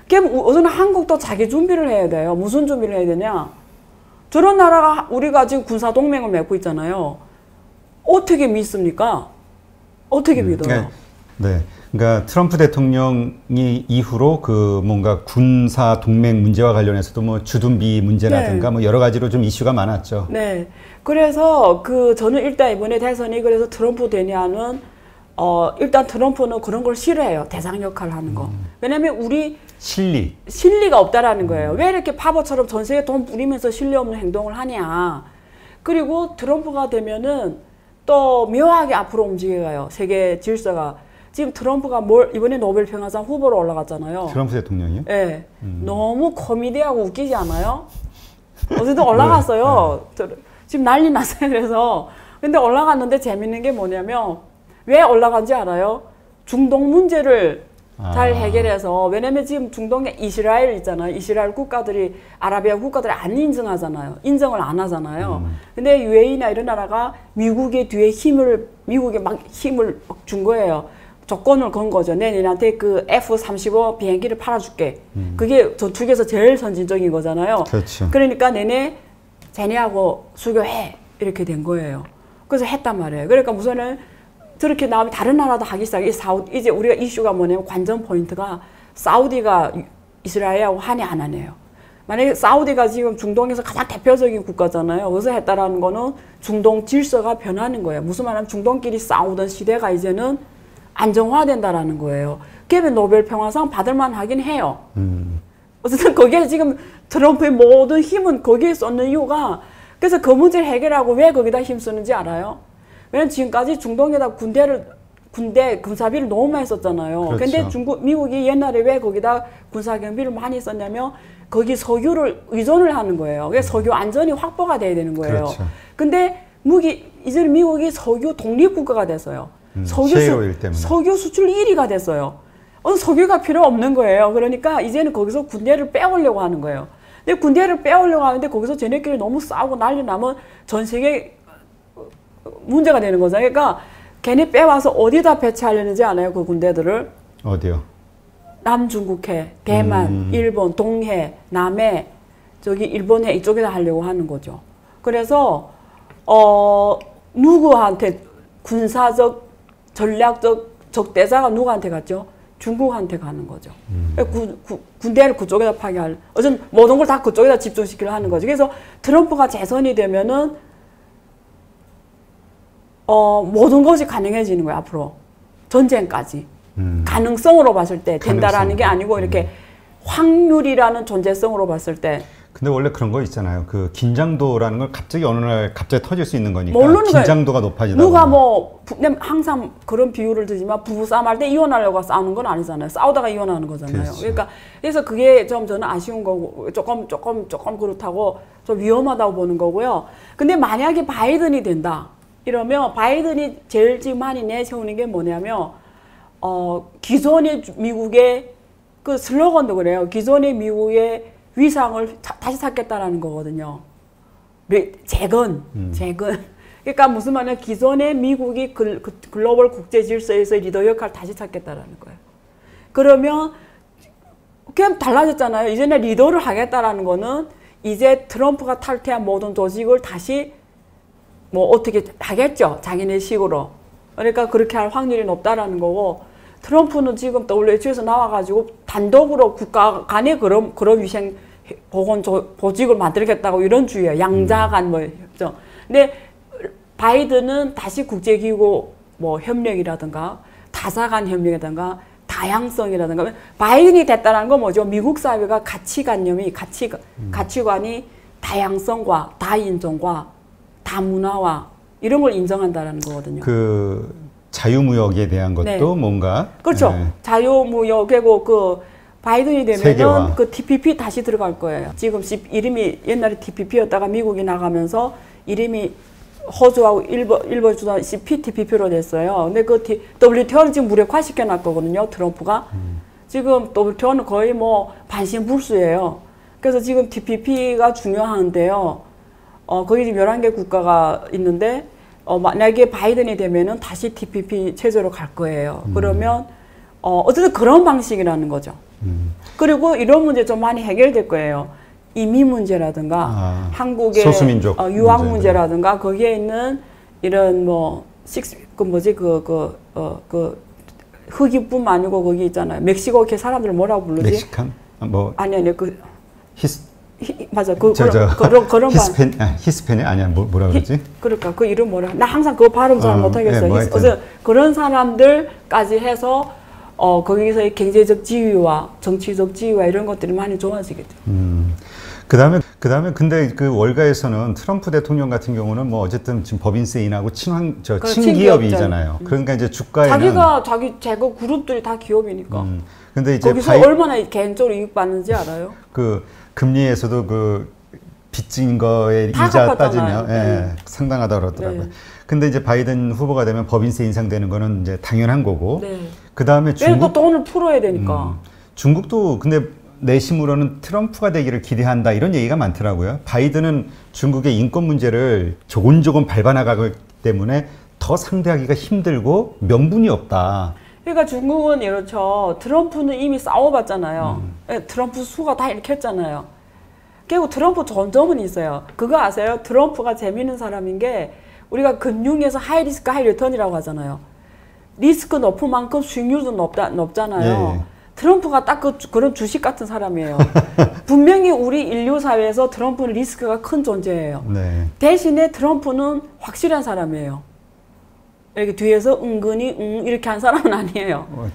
그럼 우선 한국도 자기 준비를 해야 돼요. 무슨 준비를 해야 되냐? 저런 나라가 우리가 지금 군사 동맹을 맺고 있잖아요. 어떻게 믿습니까? 어떻게 믿어요? 네. 그러니까 트럼프 대통령이 이후로 그 뭔가 군사 동맹 문제와 관련해서도 뭐 주둔비 문제라든가 뭐 여러 가지로 좀 이슈가 많았죠. 네. 그래서 저는 일단 이번에 대선이 그래서 트럼프 되냐는 일단 트럼프는 그런 걸 싫어해요. 대상 역할을 하는 거. 왜냐면 우리 실리가 없다라는 거예요. 왜 이렇게 바보처럼 전 세계 돈 뿌리면서 실리 없는 행동을 하냐. 그리고 트럼프가 되면은 또 묘하게 앞으로 움직여요. 세계 질서가. 지금 트럼프가 이번에 노벨 평화상 후보로 올라갔잖아요. 트럼프 대통령이요? 네. 너무 코미디하고 웃기지 않아요? 어쨌든 올라갔어요. 네. 지금 난리 났어요. 그래서. 근데 올라갔는데 재밌는 게 뭐냐면 왜 올라간지 알아요? 중동 문제를 잘 해결해서. 왜냐면 지금 중동에 이스라엘 있잖아요. 이스라엘 국가들이 아라비아 국가들이 안 인정하잖아요. 인정을 안 하잖아요. 근데 UAE나 이런 나라가 미국의 뒤에 미국에 막 힘을 준 거예요. 조건을 건 거죠. 내한테 그 F-35 비행기를 팔아줄게. 그게 전투기에서 제일 선진적인 거잖아요. 그렇죠. 그러니까 쟤네하고 수교해. 이렇게 된 거예요. 그래서 했단 말이에요. 그러니까 우선은 저렇게 나오면 다른 나라도 하기 시작해. 이제 우리가 이슈가 뭐냐면 관전 포인트가 사우디가 이스라엘하고 한이 안 하네요. 만약에 사우디가 지금 중동에서 가장 대표적인 국가잖아요. 그래서 했다라는 거는 중동 질서가 변하는 거예요. 무슨 말하면 중동끼리 싸우던 시대가 이제는 안정화된다라는 거예요. 그게 노벨 평화상 받을만 하긴 해요. 어쨌든 거기에 지금 트럼프의 모든 힘은 거기에 쏟는 이유가 그래서 그 문제를 해결하고 왜 거기다 힘쓰는지 알아요? 왜냐면 지금까지 중동에다 군대 군사비를 너무 많이 썼잖아요. 그렇죠. 근데 미국이 옛날에 왜 거기다 군사 경비를 많이 썼냐면 거기 석유를 의존을 하는 거예요. 그래서 석유 안전이 확보가 돼야 되는 거예요. 그렇죠. 근데 이제는 미국이 석유 독립 국가가 됐어요. 석유 수출 1위가 됐어요. 석유가 필요 없는 거예요. 그러니까 이제는 거기서 군대를 빼오려고 하는 거예요. 근데 군대를 빼오려고 하는데 거기서 쟤네끼리 너무 싸우고 난리 나면 전 세계 문제가 되는 거죠. 그러니까 걔네 빼와서 어디다 배치하려는지 아나요? 그 군대들을? 어디요? 남중국해, 대만, 일본, 동해, 남해, 저기 일본해 이쪽에다 하려고 하는 거죠. 그래서 누구한테 군사적 전략적 적대자가 누구한테 갔죠? 중국한테 가는 거죠. 군대를 그쪽에다 파괴할. 어쨌든 모든 걸 다 그쪽에다 집중시키려 하는 거죠. 그래서 트럼프가 재선이 되면은 모든 것이 가능해지는 거예요. 앞으로 전쟁까지 가능성으로 봤을 때 된다라는 게 아니고 이렇게 확률이라는 존재성으로 봤을 때. 근데 원래 그런 거 있잖아요. 그 긴장도라는 걸 갑자기 어느 날 갑자기 터질 수 있는 거니까 긴장도가 높아지다. 누가 항상 그런 비유를 드지만 부부싸움 할 때 이혼하려고 싸우는 건 아니잖아요. 싸우다가 이혼하는 거잖아요. 그렇죠. 그러니까 그래서 그게 저는 아쉬운 거고 조금 그렇다고 좀 위험하다고 보는 거고요. 근데 만약에 바이든이 된다 이러면 바이든이 제일 지금 많이 내세우는 게 뭐냐면 기존의 미국의 그 슬로건도 그래요. 기존의 미국의 위상을 다시 찾겠다라는 거거든요. 재건. 그러니까 무슨 말이냐. 기존의 미국이 글로벌 국제 질서에서 리더 역할을 다시 찾겠다라는 거예요. 그러면 그냥 달라졌잖아요. 이전에 리더를 하겠다라는 거는 이제 트럼프가 탈퇴한 모든 조직을 다시 뭐 어떻게 하겠죠. 자기네 식으로. 그러니까 그렇게 할 확률이 높다라는 거고, 트럼프는 지금 WHO에서 나와가지고 단독으로 국가 간에 그런 위생 보건 조직을 만들겠다고 이런 주의예요. 양자 간 뭐. 근데 바이든은 다시 국제기구 뭐 협력이라든가 다사 간 협력이라든가 다양성이라든가, 바이든이 됐다는 건 뭐죠? 미국 사회가 가치관이 다양성과 다인종과 다문화와 이런 걸 인정한다는 거거든요. 그 자유무역에 대한 것도 네. 뭔가 그렇죠. 네. 자유무역이고 그 바이든이 되면은 세계화. 그 TPP 다시 들어갈 거예요. 지금 이름이 옛날에 TPP였다가 미국이 나가면서 이름이 호주하고 일본 주도 CPTPP로 됐어요. 근데 그 WTO는 지금 무력화 시켜놨거든요. 트럼프가. 지금 WTO는 거의 뭐 반신불수예요. 그래서 지금 TPP가 중요한데요. 거기 지금 11개 국가가 있는데, 만약에 바이든이 되면은 다시 TPP 체제로 갈 거예요. 그러면, 어쨌든 그런 방식이라는 거죠. 그리고 이런 문제 좀 많이 해결될 거예요. 이민 문제라든가, 한국의 소수민족 유학 문제라든가, 거기에 있는 이런 뭐, 흑인뿐만 아니고 거기 있잖아요. 멕시코 걔 사람들 뭐라고 부르지? 멕시칸? 뭐. 아니, 맞아. 그런 히스패닉 아니야. 뭐라 그러지? 그러니까 그 이름 뭐라. 나 항상 그거 발음 잘 못하겠어요. 네, 뭐 그런 사람들까지 해서 거기서의 경제적 지위와 정치적 지위와 이런 것들이 많이 좋아지겠죠. 그다음에 근데 그 월가에서는 트럼프 대통령 같은 경우는 뭐 어쨌든 지금 법인세인하고 친기업이잖아요. 그러니까 이제 주가에는 자기 제거 그룹들이 다 기업이니까. 근데 이제 거기서 얼마나 개인적으로 이익 받는지 알아요? 그 금리에서도 그 빚진 거에 이자 따지면 상당하다 그러더라고요. 네. 근데 이제 바이든 후보가 되면 법인세 인상되는 거는 이제 당연한 거고. 네. 그다음에 중국 돈을 풀어야 되니까. 중국도 근데 내심으로는 트럼프가 되기를 기대한다 이런 얘기가 많더라고요. 바이든은 중국의 인권 문제를 조곤조곤 밟아나가기 때문에 더 상대하기가 힘들고 명분이 없다. 그러니까 중국은 이렇죠. 트럼프는 이미 싸워봤잖아요. 트럼프 수가 다 이렇게 했잖아요. 결국 트럼프 존점은 있어요. 그거 아세요? 트럼프가 재미있는 사람인 게 우리가 금융에서 하이 리스크 하이 리턴이라고 하잖아요. 리스크 높은 만큼 수익률도 높잖아요. 예. 트럼프가 딱 그런 주식 같은 사람이에요. 분명히 우리 인류 사회에서 트럼프는 리스크가 큰 존재예요. 네. 대신에 트럼프는 확실한 사람이에요. 이렇게 뒤에서 은근히 이렇게 한 사람은 아니에요.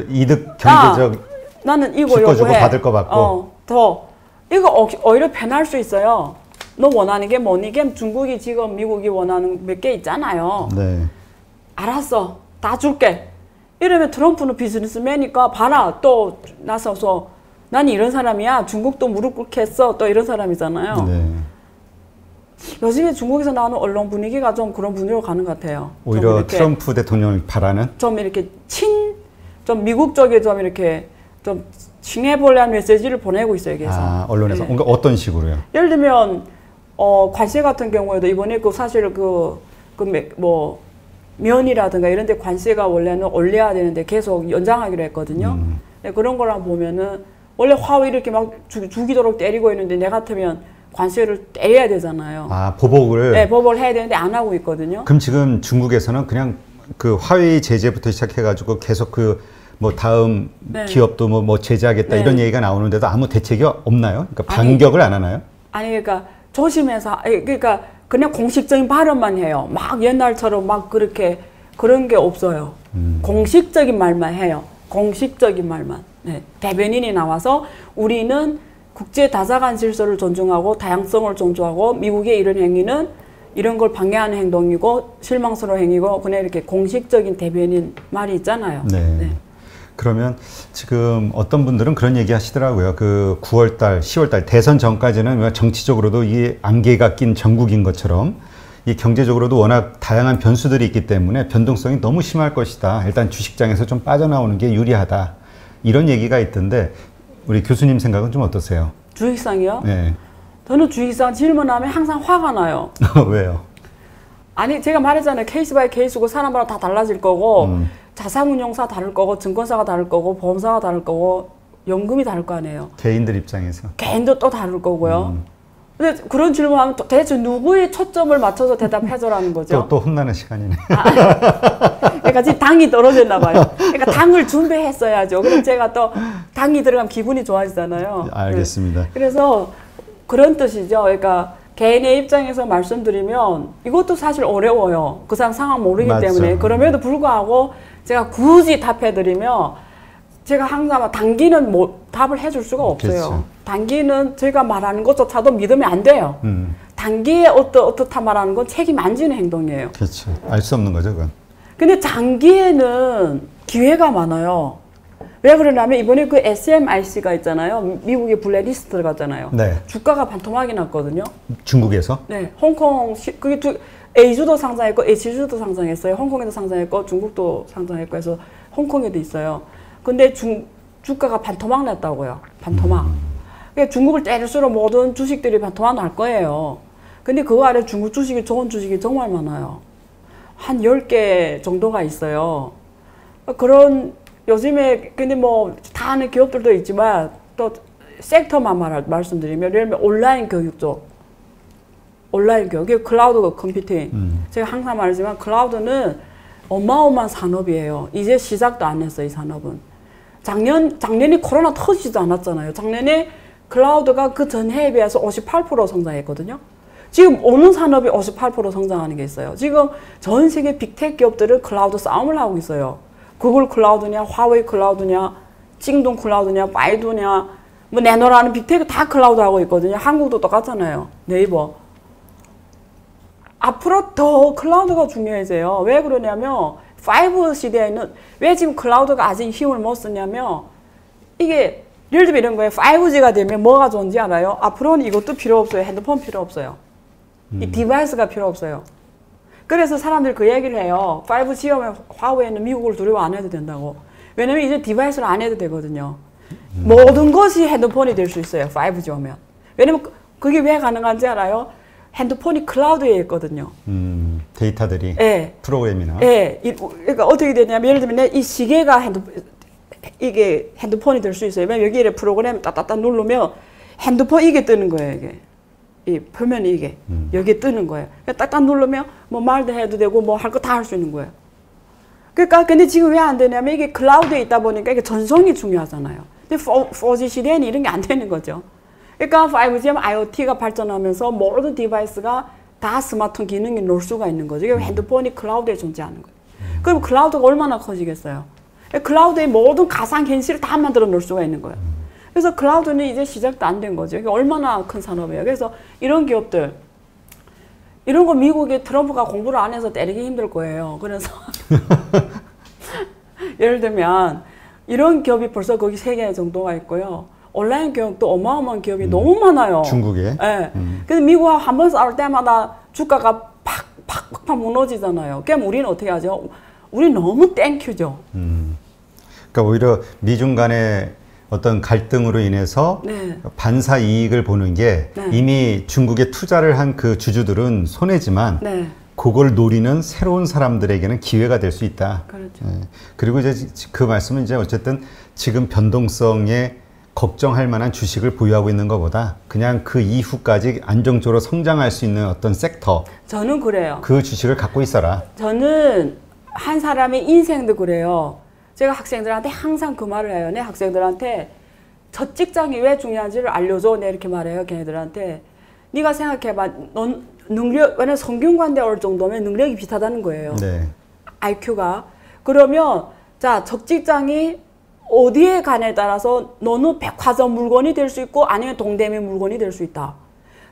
이득 경제적 나는 이거 요구해. 받을 거 받고. 이거 오히려 편할 수 있어요. 너 원하는 게 뭐니? 중국이 지금 미국이 원하는 몇 개 있잖아요. 네. 알았어. 다 줄게. 이러면 트럼프는 비즈니스맨이니까 봐라. 또 나서서 난 이런 사람이야. 중국도 무릎 꿇게 했어. 또 이런 사람이잖아요. 네. 요즘에 중국에서 나오는 언론 분위기가 좀 그런 분위기로 가는 것 같아요. 오히려 트럼프 대통령을 바라는? 좀 이렇게 좀 미국 쪽에 좀 이렇게 좀 칭해보려는 메시지를 보내고 있어요. 그래서. 언론에서? 네. 그러니까 어떤 식으로요? 예를 들면, 관세 같은 경우에도 이번에 사실 면이라든가 이런 데 관세가 원래는 올려야 되는데 계속 연장하기로 했거든요. 네, 그런 거랑 보면은 원래 화웨이 이렇게 막 죽이도록 때리고 있는데 내 같으면 관세를 떼야 되잖아요. 보복을? 네, 보복을 해야 되는데 안 하고 있거든요. 그럼 지금 중국에서는 그냥 그 화웨이 제재부터 시작해가지고 계속 다음 네. 기업도 뭐 제재하겠다 네. 이런 얘기가 나오는데도 아무 대책이 없나요? 그러니까 반격을 안 하나요? 그러니까 조심해서, 그러니까 그냥 공식적인 발언만 해요. 막 옛날처럼 막 그런 게 없어요. 공식적인 말만 해요. 공식적인 말만. 네. 대변인이 나와서 우리는 국제 다사간 질서를 존중하고 다양성을 존중하고 미국의 이런 행위는 이런 걸 방해하는 행동이고 실망스러운 행위고 그냥 이렇게 공식적인 대변인 말이 있잖아요. 네. 네. 그러면 지금 어떤 분들은 그런 얘기 하시더라고요. 그 9월달, 10월달 대선 전까지는 정치적으로도 이 안개가 낀 전국인 것처럼 이 경제적으로도 워낙 다양한 변수들이 있기 때문에 변동성이 너무 심할 것이다. 일단 주식장에서 좀 빠져나오는 게 유리하다. 이런 얘기가 있던데 우리 교수님 생각은 좀 어떠세요? 주식상이요? 네. 저는 주식상 질문하면 항상 화가 나요. 왜요? 아니 제가 말했잖아요. 케이스 바이 케이스고 사람마다 다 달라질 거고 자산운용사 다를 거고 증권사가 다를 거고 보험사가 다를 거고 연금이 다를 거 아니에요. 개인들 입장에서. 개인도 또 다를 거고요. 근데 그런 질문하면 대체 누구의 초점을 맞춰서 대답해줘라는 거죠. 또 혼나는 시간이네. 그러니까 지금 당이 떨어졌나 봐요. 그러니까 당을 준비했어야죠. 그럼 제가 또 당이 들어가면 기분이 좋아지잖아요. 알겠습니다. 네. 그래서 그런 뜻이죠. 그러니까 개인의 입장에서 말씀드리면 이것도 사실 어려워요. 그 사람 상황 모르기 맞죠. 때문에. 그럼에도 불구하고 제가 굳이 답해드리면 제가 항상 단기는 답을 해줄 수가 없어요. 그렇죠. 단기는 제가 말하는 것조차도 믿으면 안 돼요. 단기에 어떻다 말하는 건 책임 안 지는 행동이에요. 그렇죠. 알 수 없는 거죠, 그건. 근데 장기에는 기회가 많아요. 왜 그러냐면 이번에 그 SMIC가 있잖아요. 미국의 블랙리스트 들어갔잖아요. 네. 주가가 반토막이 났거든요. 중국에서? 네. 홍콩, 그게 A주도 상장했고 H주도 상장했어요. 홍콩에도 상장했고 중국도 상장했고 해서 홍콩에도 있어요. 근데 주가가 반토막 났다고요. 반토막. 그러니까 중국을 때릴수록 모든 주식들이 반토막 날 거예요. 근데 그 아래 중국 주식이 좋은 주식이 정말 많아요. 한 10개 정도가 있어요. 그런 요즘에 근데 뭐 다 하는 기업들도 있지만 또 섹터만 말씀드리면 예를 들면 온라인 교육 쪽. 온라인 교육, 이게 클라우드 컴퓨팅. 제가 항상 말하지만 클라우드는 어마어마한 산업이에요. 이제 시작도 안 했어요, 이 산업은. 작년에 코로나 터지지도 않았잖아요. 작년에 클라우드가 그 전해에 비해서 58% 성장했거든요. 지금 어느 산업이 58% 성장하는 게 있어요. 지금 전 세계 빅테크 기업들은 클라우드 싸움을 하고 있어요. 구글 클라우드냐, 화웨이 클라우드냐, 찡동 클라우드냐, 바이두냐, 뭐 내노라는 빅테크 다 클라우드 하고 있거든요. 한국도 똑같잖아요. 네이버. 앞으로 더 클라우드가 중요해져요. 왜 그러냐면 5 시대에는 왜 지금 클라우드가 아직 힘을 못 쓰냐면 이게 예를 들면 이런 거예요. 5G가 되면 뭐가 좋은지 알아요? 앞으로는 이것도 필요 없어요. 핸드폰 필요 없어요. 이 디바이스가 필요 없어요. 그래서 사람들이 그 얘기를 해요. 5G 오면 화웨이는 미국을 두려워 안 해도 된다고. 왜냐면 이제 디바이스를 안 해도 되거든요. 모든 것이 핸드폰이 될 수 있어요. 5G 오면. 왜냐면 그게 왜 가능한지 알아요? 핸드폰이 클라우드에 있거든요. 데이터들이. 네. 프로그램이나. 네. 그러니까 어떻게 되냐면 예를 들면 이 시계가 이게 핸드폰이 될 수 있어요. 왜냐면 여기에 프로그램 따따따 누르면 핸드폰 이게 뜨는 거예요. 이게. 이 표면이 이게 여기에 뜨는 거예요. 딱딱 누르면 뭐 말도 해도 되고 뭐 할 거 다 할 수 있는 거예요. 그러니까 근데 지금 왜 안 되냐면 이게 클라우드에 있다 보니까 이게 전송이 중요하잖아요. 근데 4G 시대에는 이런 게 안 되는 거죠. 그러니까 5G면 IoT가 발전하면서 모든 디바이스가 다 스마트폰 기능이 넣을 수가 있는 거죠. 이게 핸드폰이 클라우드에 존재하는 거예요. 그럼 클라우드가 얼마나 커지겠어요? 클라우드에 모든 가상 현실을 다 만들어 놓을 수가 있는 거예요. 그래서 클라우드는 이제 시작도 안 된 거죠. 이게 얼마나 큰 산업이에요. 그래서 이런 기업들, 이런 거 미국에 트럼프가 공부를 안 해서 때리기 힘들 거예요. 그래서 예를 들면 이런 기업이 벌써 거기 3개 정도가 있고요. 온라인 교육도 어마어마한 기업이 너무 많아요. 중국에? 네. 근데 미국하고 한 번 싸울 때마다 주가가 팍팍팍 무너지잖아요. 그럼 우리는 어떻게 하죠? 우리 너무 땡큐죠. 그러니까 오히려 미중 간의 어떤 갈등으로 인해서 네. 반사 이익을 보는 게 네. 이미 중국에 투자를 한 그 주주들은 손해지만 네. 그걸 노리는 새로운 사람들에게는 기회가 될 수 있다. 그렇죠. 예. 그리고 이제 그 말씀은 이제 어쨌든 지금 변동성에 걱정할 만한 주식을 보유하고 있는 것보다 그냥 그 이후까지 안정적으로 성장할 수 있는 어떤 섹터. 저는 그래요. 그 주식을 갖고 있어라. 저는 한 사람의 인생도 그래요. 제가 학생들한테 항상 그 말을 해요. 내 학생들한테 첫 직장이 왜 중요한지를 알려줘. 내 이렇게 말해요. 걔네들한테. 네가 생각해봐. 넌 능력, 왜냐면 성균관대 올 정도면 능력이 비슷하다는 거예요. 네. IQ가. 그러면 자, 첫 직장이 어디에 가냐에 따라서 너는 백화점 물건이 될 수 있고 아니면 동대문 물건이 될 수 있다.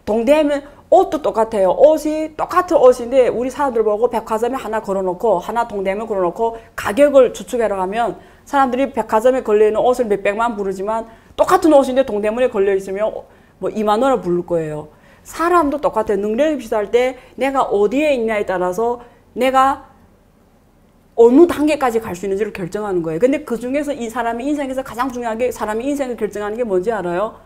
동대문 옷도 똑같아요. 옷이 똑같은 옷인데 우리 사람들 보고 백화점에 하나 걸어놓고 하나 동대문 걸어놓고 가격을 추측하러 가면 사람들이 백화점에 걸려있는 옷을 몇백만 부르지만 똑같은 옷인데 동대문에 걸려있으면 뭐 2만 원을 부를 거예요. 사람도 똑같아요. 능력이 비슷할 때 내가 어디에 있냐에 따라서 내가 어느 단계까지 갈 수 있는지를 결정하는 거예요. 근데 그 중에서 이 사람의 인생에서 가장 중요한 게 사람의 인생을 결정하는 게 뭔지 알아요?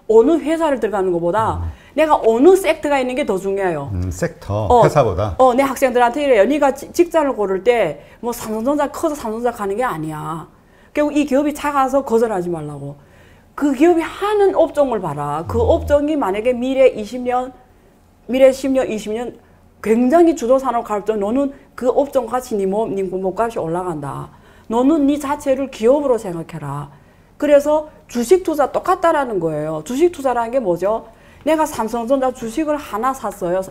어느 회사를 들어가는 것보다 내가 어느 섹터가 있는 게 더 중요해요. 섹터, 회사보다? 내 학생들한테 이래요. 네가 직장을 고를 때 뭐 삼성전자 커서 삼성전자 가는 게 아니야. 결국 이 기업이 작아서 거절하지 말라고. 그 기업이 하는 업종을 봐라. 그 업종이 만약에 미래 20년, 미래 10년, 20년 굉장히 주도 산업 갈 때 너는 그 업종 가치 네 몸값이 올라간다. 너는 네 자체를 기업으로 생각해라. 그래서 주식 투자 똑같다라는 거예요. 주식 투자라는 게 뭐죠? 내가 삼성전자 주식을 하나 샀어요.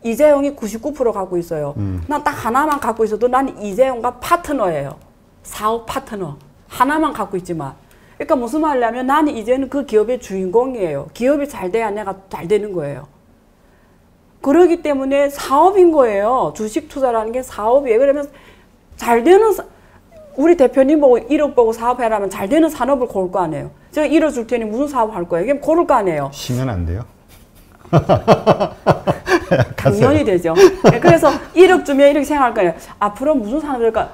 이재용이 99% 갖고 있어요. 난 딱 하나만 갖고 있어도 난 이재용과 파트너예요. 사업 파트너. 하나만 갖고 있지만. 그러니까 무슨 말이냐면 나는 이제는 그 기업의 주인공이에요. 기업이 잘 돼야 내가 잘 되는 거예요. 그러기 때문에 사업인 거예요. 주식 투자라는 게 사업이에요. 그러면 잘 되는 우리 대표님 보고 1억 보고 사업해라면 잘 되는 산업을 고를 거 아니에요. 제가 1억 줄 테니 무슨 사업 할 거예요? 그럼 고를 거 아니에요. 쉬면 안 돼요? 당연히 되죠. 그래서 1억 주면 이렇게 생각할 거예요. 앞으로 무슨 산업을 할까?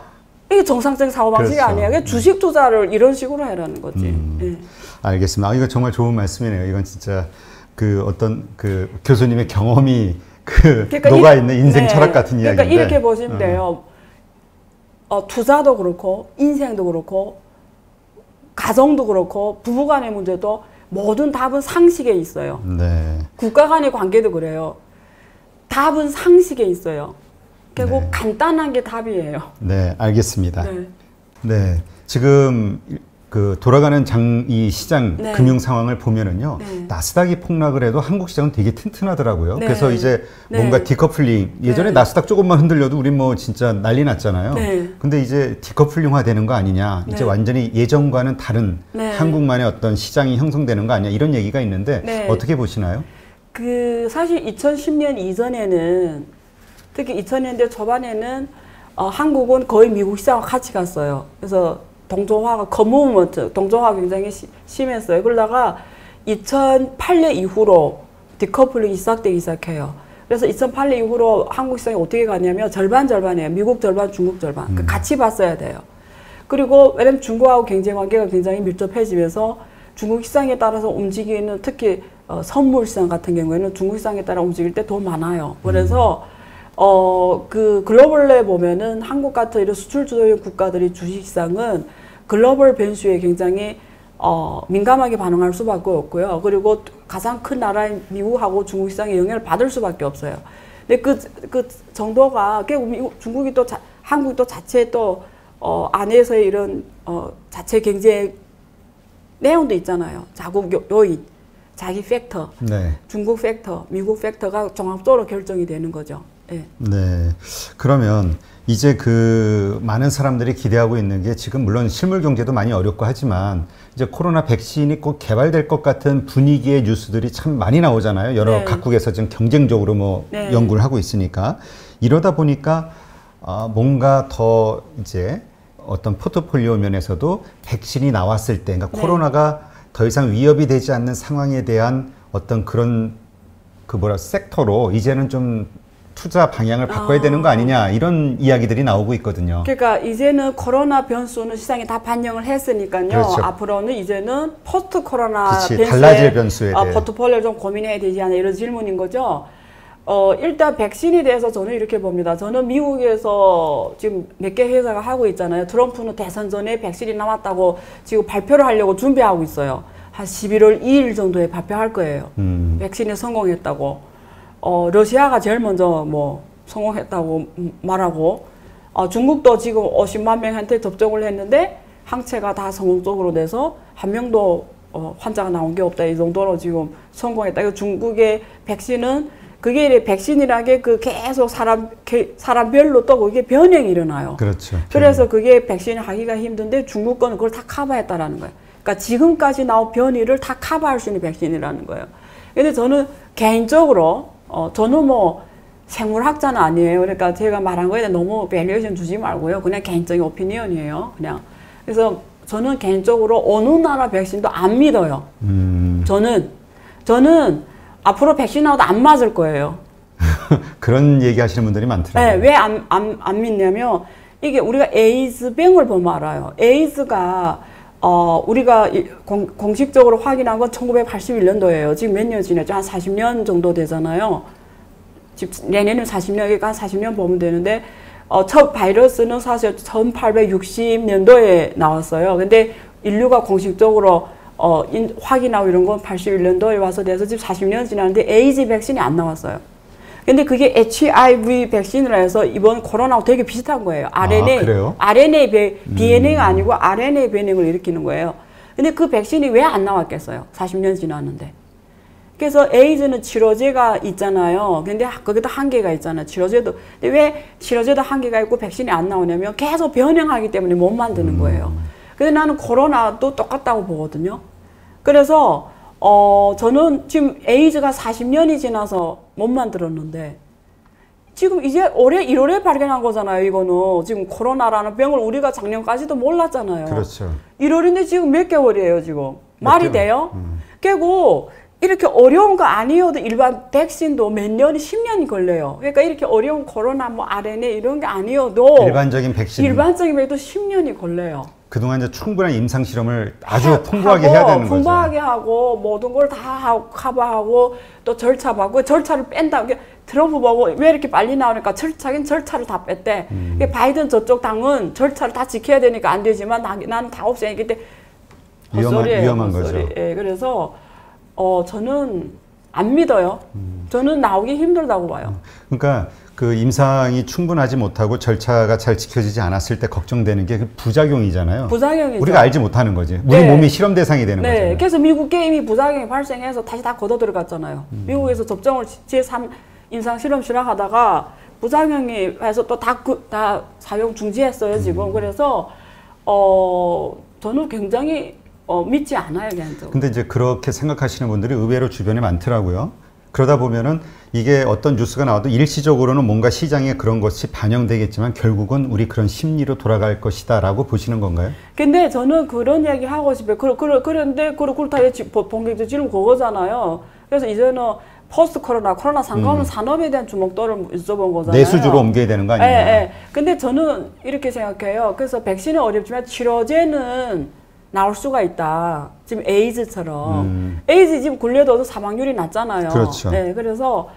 이게 정상적인 사고방식이 그렇죠. 아니에요. 주식 투자를 이런 식으로 해라는 거지. 네. 알겠습니다. 이거 정말 좋은 말씀이네요. 이건 진짜 그 어떤 그 교수님의 경험이 그러니까 녹아있는 인생 철학 같은 이야기인데. 그러니까 이렇게 보시면 돼요. 투자도 그렇고 인생도 그렇고 가정도 그렇고 부부간의 문제도 모든 답은 상식에 있어요. 네. 국가 간의 관계도 그래요. 답은 상식에 있어요. 결국 네. 간단한 게 답이에요. 네, 알겠습니다. 네. 네, 지금 그 돌아가는 이 시장 네. 금융 상황을 보면은요, 네. 나스닥이 폭락을 해도 한국 시장은 되게 튼튼하더라고요. 네. 그래서 이제 네. 뭔가 디커플링, 예전에 네. 나스닥 조금만 흔들려도 우리 뭐 진짜 난리 났잖아요. 네. 근데 이제 디커플링화 되는 거 아니냐, 이제 네. 완전히 예전과는 다른 네. 한국만의 어떤 시장이 형성되는 거 아니냐, 이런 얘기가 있는데 네. 어떻게 보시나요? 사실 2010년 이전에는, 특히 2000년대 초반에는 한국은 거의 미국 시장과 같이 갔어요. 그래서 동조화가 커무먼트, 동조화가 굉장히 심했어요. 그러다가 2008년 이후로 디커플링이 시작되기 시작해요. 그래서 2008년 이후로 한국 시장이 어떻게 가냐면 절반이에요. 미국 절반, 중국 절반. 그러니까 같이 봤어야 돼요. 그리고 왜냐면 중국하고 경쟁 관계가 굉장히 밀접해지면서 중국 시장에 따라서 움직이는, 특히 선물 시장 같은 경우에는 중국 시장에 따라 움직일 때 더 많아요. 그래서 그 글로벌에 보면은 한국 같은 이런 수출 주도형 국가들이 주식시장은 글로벌 변수에 굉장히 민감하게 반응할 수밖에 없고요. 그리고 가장 큰 나라인 미국하고 중국 시장에 영향을 받을 수밖에 없어요. 근데 그 정도가 미국, 중국이 또 한국이 또 자체 또 안에서의 이런 자체 경제 내용도 있잖아요. 자국 요인, 자기 팩터, 네. 중국 팩터, 미국 팩터가 종합적으로 결정이 되는 거죠. 네. 네. 그러면 이제 그 많은 사람들이 기대하고 있는 게 지금 물론 실물 경제도 많이 어렵고 하지만 이제 코로나 백신이 꼭 개발될 것 같은 분위기의 뉴스들이 참 많이 나오잖아요. 여러 네. 각국에서 지금 경쟁적으로 뭐 네. 연구를 하고 있으니까 이러다 보니까 뭔가 더 이제 어떤 포트폴리오 면에서도 백신이 나왔을 때, 그러니까 네. 코로나가 더 이상 위협이 되지 않는 상황에 대한 어떤 그런 섹터로 이제는 좀 투자 방향을 바꿔야 되는 거 아니냐, 이런 이야기들이 나오고 있거든요. 그러니까 이제는 코로나 변수는 시장에 다 반영을 했으니까요. 그렇죠. 앞으로는 이제는 포스트 코로나 그치, 변수에 달라질 변수에 대해 포트폴리오를 좀 고민해야 되지 않나, 이런 질문인 거죠. 일단 백신에 대해서 저는 이렇게 봅니다. 저는 미국에서 지금 몇 개 회사가 하고 있잖아요. 트럼프는 대선 전에 백신이 나왔다고 지금 발표를 하려고 준비하고 있어요. 한 11월 2일 정도에 발표할 거예요. 백신이 성공했다고. 러시아가 제일 먼저 뭐 성공했다고 말하고, 중국도 지금 50만 명한테 접종을 했는데 항체가 다 성공적으로 돼서 한 명도 환자가 나온 게 없다, 이 정도로 지금 성공했다. 중국의 백신은 그게 백신이라는 게 계속 사람별로 또 그게 변형이 일어나요. 그렇죠. 그래서 그게 백신을 하기가 힘든데 중국 거는 그걸 다 커버했다라는 거예요. 그러니까 지금까지 나온 변이를 다 커버할 수 있는 백신이라는 거예요. 근데 저는 개인적으로 저는 뭐 생물학자는 아니에요. 그러니까 제가 말한 거에 너무 밸류에이션 주지 말고요. 그냥 개인적인 오피니언이에요. 그냥. 그래서 저는 개인적으로 어느 나라 백신도 안 믿어요. 저는 앞으로 백신 나와도 안 맞을 거예요. 그런 얘기 하시는 분들이 많더라고요. 네, 왜 안 믿냐면 이게 우리가 에이즈병을 보면 알아요. 에이즈가 우리가 공식적으로 확인한 건 1981년도예요. 지금 몇 년 지났죠? 한 40년 정도 되잖아요. 지금 내년은 40년, 그러니까 한 40년 보면 되는데, 첫 바이러스는 사실 1860년도에 나왔어요. 근데 인류가 공식적으로 확인하고 이런 건 81년도에 와서 돼서 지금 40년 지났는데 에이즈 백신이 안 나왔어요. 근데 그게 HIV 백신으로 해서 이번 코로나하고 되게 비슷한 거예요. RNA DNA가 아니고 RNA 변형을 일으키는 거예요. 근데 그 백신이 왜 안 나왔겠어요? 40년 지났는데. 그래서 에이즈는 치료제가 있잖아요. 근데 거기도 한계가 있잖아요. 치료제도. 근데 왜 치료제도 한계가 있고 백신이 안 나오냐면 계속 변형하기 때문에 못 만드는 거예요. 근데 나는 코로나도 똑같다고 보거든요. 그래서 저는 지금 에이즈가 40년이 지나서 못 만들었는데 지금 이제 올해 1월에 발견한 거잖아요. 이거는 지금 코로나라는 병을 우리가 작년까지도 몰랐잖아요. 그렇죠. 1월인데 지금 몇 개월이에요 지금. 말이 돼요? 그리고 이렇게 어려운 거 아니어도 일반 백신도 몇 년이 10년이 걸려요. 그러니까 이렇게 어려운 코로나 뭐 RNA 이런 게 아니어도 일반적인 백신도 10년이 걸려요. 그동안 이제 충분한 임상 실험을 아주 풍부하게 해야 되는 거죠. 풍부하게 하고 모든 걸 다 커버하고 또 절차 받고 절차를 뺀다. 트럼프 보고 왜 이렇게 빨리 나오니까 절차를 다 뺐대. 바이든 저쪽 당은 절차를 다 지켜야 되니까 안 되지만 나는 다 없애니까 그때 위험한 거죠. 예, 그래서 저는 안 믿어요. 저는 나오기 힘들다고 봐요. 그러니까 그 임상이 충분하지 못하고 절차가 잘 지켜지지 않았을 때 걱정되는 게 그 부작용이잖아요. 부작용이죠. 우리가 알지 못하는 거지. 우리 네. 몸이 실험 대상이 되는 거잖아요. 그래서 미국에 이미 부작용이 발생해서 다시 다 걷어 들어갔잖아요. 미국에서 접종을 제3 임상 실험 실행하다가 부작용이 해서 또 다 사용 중지했어요 지금. 그래서 저는 굉장히 믿지 않아요, 개인적으로. 근데 이제 그렇게 생각하시는 분들이 의외로 주변에 많더라고요. 그러다 보면은 이게 어떤 뉴스가 나와도 일시적으로는 뭔가 시장에 그런 것이 반영되겠지만 결국은 우리 그런 심리로 돌아갈 것이다라고 보시는 건가요? 근데 저는 그런 얘기 하고 싶어요. 그런데 그렇다 본격적으로 지금 그거잖아요. 그래서 이제는 포스트 코로나 상관없는 산업에 대한 주목도를 여쭤본 거잖아요. 내수주로 옮겨야 되는 거 아니에요? 예. 근데 저는 이렇게 생각해요. 그래서 백신은 어렵지만 치료제는 나올 수가 있다. 지금 에이즈처럼. 에이즈 지금 굴려도 사망률이 낮잖아요. 그렇죠. 네, 그래서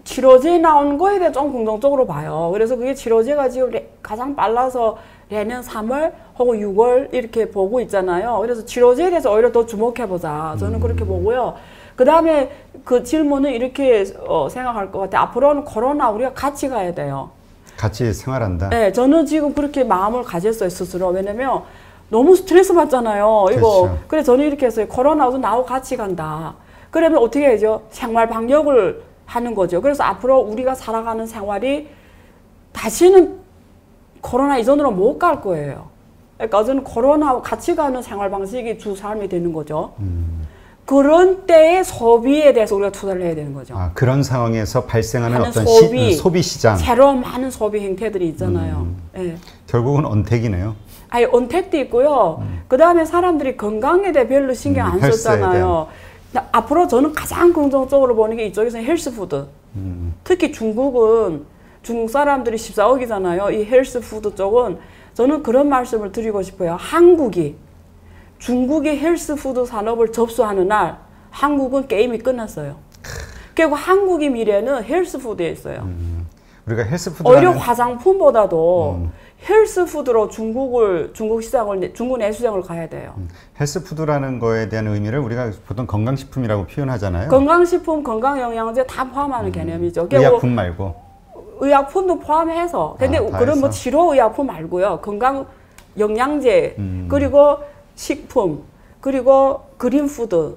치료제 나온 거에 대해 좀 긍정적으로 봐요. 그래서 그게 치료제가 지금 가장 빨라서 내년 3월 혹은 6월 이렇게 보고 있잖아요. 그래서 치료제에 대해서 오히려 더 주목해보자. 저는 그렇게 보고요. 그 다음에 그 질문은 이렇게 생각할 것 같아요. 앞으로는 코로나 우리가 같이 가야 돼요. 같이 생활한다. 네, 저는 지금 그렇게 마음을 가졌어요, 스스로. 왜냐면 너무 스트레스 받잖아요. 그렇죠. 그래서 저는 이렇게 했어요. 코로나도 나하고 같이 간다. 그러면 어떻게 해야죠? 생활 방역을 하는 거죠. 그래서 앞으로 우리가 살아가는 생활이 다시는 코로나 이전으로 못 갈 거예요. 그러니까 저는 코로나하고 같이 가는 생활 방식이 주 삶이 되는 거죠. 그런 때의 소비에 대해서 우리가 투자를 해야 되는 거죠. 그런 상황에서 발생하는 어떤 소비 시장. 새로운 많은 소비 행태들이 있잖아요. 네. 결국은 언택이네요. 언택도 있고요. 그 다음에 사람들이 건강에 대해 별로 신경 안 썼잖아요. 앞으로 저는 가장 긍정적으로 보는 게 이쪽에서는 헬스푸드. 특히 중국 사람들이 14억이잖아요. 이 헬스푸드 쪽은 저는 그런 말씀을 드리고 싶어요. 중국이 헬스푸드 산업을 접수하는 날 한국은 게임이 끝났어요. 그리고 한국의 미래는 헬스푸드에 있어요. 우리가 헬스푸드 오히려 화장품보다도 헬스푸드로 중국 내수장을 가야 돼요. 헬스푸드라는 거에 대한 의미를 우리가 보통 건강식품이라고 표현하잖아요. 건강식품, 건강영양제 다 포함하는 개념이죠. 의약품 말고. 의약품도 포함해서. 근데 그런 뭐 치료의약품 말고요. 건강영양제, 그리고 식품, 그리고 그린푸드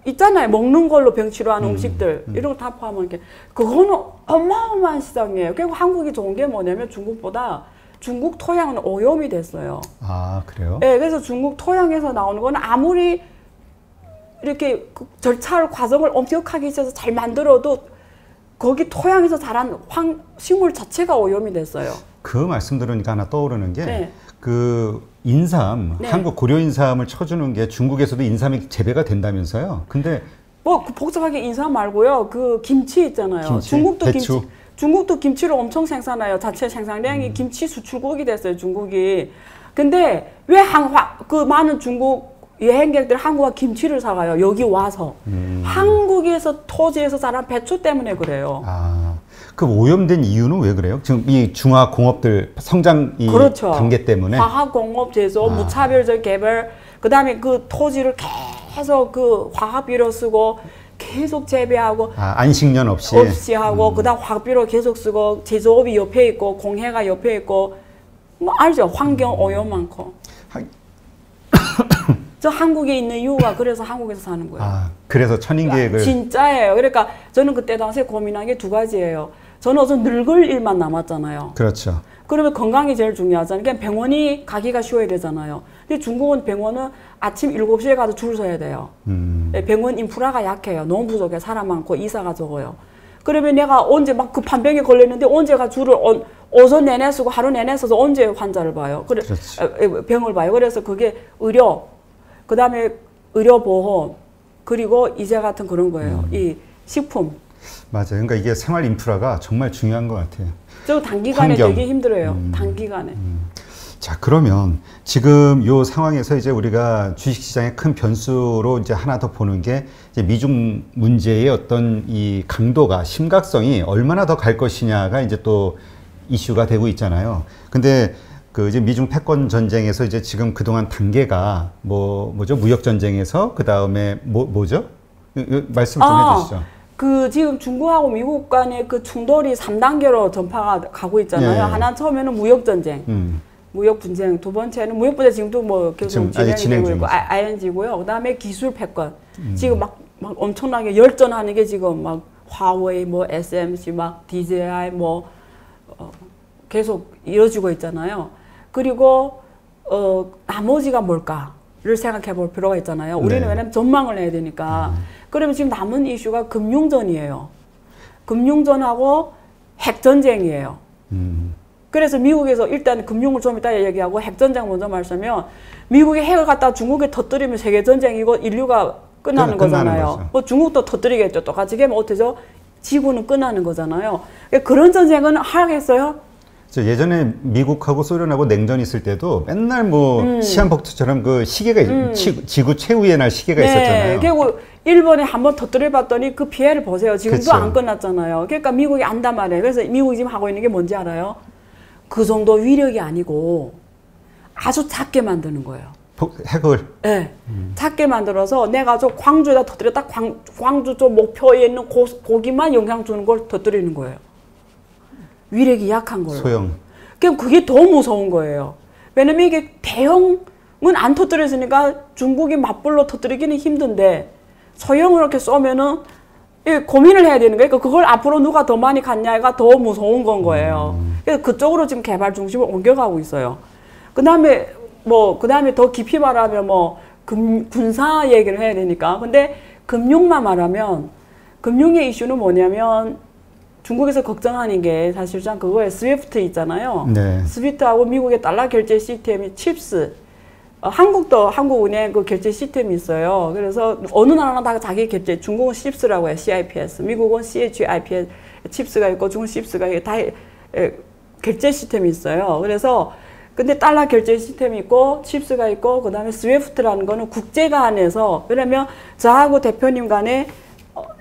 있잖아요. 먹는 걸로 병 치료하는 음식들 이런 거 다 포함하는 게 그거는 어마어마한 시장이에요. 그리고 한국이 좋은 게 뭐냐면 중국 토양은 오염이 됐어요. 그래요? 네, 그래서 중국 토양에서 나오는 거는 아무리 이렇게 절차를 과정을 엄격하게 있어서 잘 만들어도 거기 토양에서 자란 식물 자체가 오염이 됐어요. 그 말씀 들으니까 하나 떠오르는 게 그 인삼, 한국 고려 인삼을 쳐주는 게 중국에서도 인삼이 재배가 된다면서요. 근데 뭐 복잡하게 인삼 말고요. 그 김치 있잖아요. 중국도 배추. 중국도 김치를 엄청 생산해요. 자체 생산량이 김치 수출국이 됐어요, 중국이. 근데 왜 그 많은 중국 여행객들 한국과 김치를 사가요? 여기 와서. 한국에서 토지에서 자란 배추 때문에 그래요. 아, 그 오염된 이유는 왜 그래요? 지금 이 중화공업들 성장 이 그렇죠. 단계 때문에? 화학공업 제조, 무차별적 개발, 그 다음에 그 토지를 계속 그 화학비료 쓰고 계속 재배하고 안식년 없이 하고 그다음 화학비료 계속 쓰고 제조업이 옆에 있고 공해가 옆에 있고 뭐 알죠? 환경 오염 많고. 저 한국에 있는 이유가 그래서 한국에서 사는 거예요. 그래서 천인계획을 진짜예요. 그러니까 저는 그때 당시에 고민한 게 두 가지예요. 저는 어서 늙을 일만 남았잖아요. 그렇죠. 그러면 건강이 제일 중요하잖아요. 그러니까 병원이 가기가 쉬워야 되잖아요. 근데 중국은 병원은 아침 7시에 가서 줄 서야 돼요. 병원 인프라가 약해요. 너무 부족해. 사람 많고 의사가 적어요. 그러면 내가 언제 막 급한 병에 걸렸는데 언제가 줄을 오전 내내 쓰고 하루 내내 써서 언제 환자를 봐요. 병을 봐요. 그래서 그게 의료, 그 다음에 의료보험, 그리고 이제 같은 그런 거예요. 이 식품. 맞아요. 그러니까 이게 생활 인프라가 정말 중요한 것 같아요. 저 단기간에 환경. 되게 힘들어요. 단기간에. 자, 그러면 지금 요 상황에서 이제 우리가 주식시장의 큰 변수로 이제 하나 더 보는 게 이제 미중 문제의 어떤 이 강도가 심각성이 얼마나 더 갈 것이냐가 이제 또 이슈가 되고 있잖아요. 근데 그 이제 미중 패권 전쟁에서 이제 지금 그동안 단계가 뭐죠? 무역 전쟁에서 그 다음에 뭐죠? 말씀 좀 해주시죠. 그 지금 중국하고 미국 간의 그 충돌이 3단계로 전파가 가고 있잖아요. 예. 하나 처음에는 무역 전쟁, 무역 분쟁. 두 번째는 무역 분쟁 지금도 뭐 계속 진행이 되고 있고 ING고요. 그다음에 기술 패권. 지금 막 엄청나게 열전하는 게 지금 막 화웨이, 뭐 SMC, 막 DJI 뭐 계속 이어지고 있잖아요. 그리고 나머지가 뭘까를 생각해 볼 필요가 있잖아요. 우리는 왜냐면 전망을 해야 되니까. 그러면 지금 남은 이슈가 금융전이에요. 금융전하고 핵전쟁이에요. 그래서 미국에서 일단 금융을 좀 이따 얘기하고 핵전쟁 먼저 말씀하면 미국이 핵을 갖다 중국에 터뜨리면 세계전쟁이고 인류가 끝나는 거잖아요. 뭐 중국도 터뜨리겠죠. 똑같이 하면 어때죠? 지구는 끝나는 거잖아요. 그런 전쟁은 하겠어요? 예전에 미국하고 소련하고 냉전 있을 때도 맨날 뭐 시한폭투처럼 그 시계가 지구 최후의 날 시계가 있었잖아요. 그리고 일본에 한번 터뜨려 봤더니 그 피해를 보세요. 지금도 그쵸. 안 끝났잖아요. 그러니까 미국이 안단 말이에요. 그래서 미국이 지금 하고 있는 게 뭔지 알아요? 그 정도 위력이 아니고 아주 작게 만드는 거예요. 핵을? 네. 작게 만들어서 내가 저 광주에다 터뜨려 딱 광주 저 목표에 있는 고기만 영향 주는 걸 터뜨리는 거예요. 위력이 약한 걸로. 소형. 그럼 그게 더 무서운 거예요. 왜냐면 이게 대형은 안 터뜨려지니까 중국이 맞불로 터뜨리기는 힘든데 소형을 이렇게 쏘면은 고민을 해야 되는 거예요. 그걸 앞으로 누가 더 많이 갖냐가 더 무서운 건 거예요. 그래서 그쪽으로 지금 개발 중심을 옮겨가고 있어요. 그 다음에 더 깊이 말하면 군사 얘기를 해야 되니까. 근데 금융만 말하면 금융의 이슈는 뭐냐면 중국에서 걱정하는 게 사실상 그거예요. 스위프트 있잖아요. 네. 스위프트하고 미국의 달러 결제 시스템이 칩스. 한국도 한국은행 그 결제 시스템이 있어요. 그래서 어느 나라나 다 자기 결제. 중국은 CIPS라고 해요. CIPS. 미국은 CHIPS. 칩스가 있고 중국은 CIPS가 있고 다 결제 시스템이 있어요. 그래서 근데 달러 결제 시스템이 있고 칩스가 있고 그다음에 스위프트라는 거는 국제가 안에서 왜냐면 저하고 대표님 간에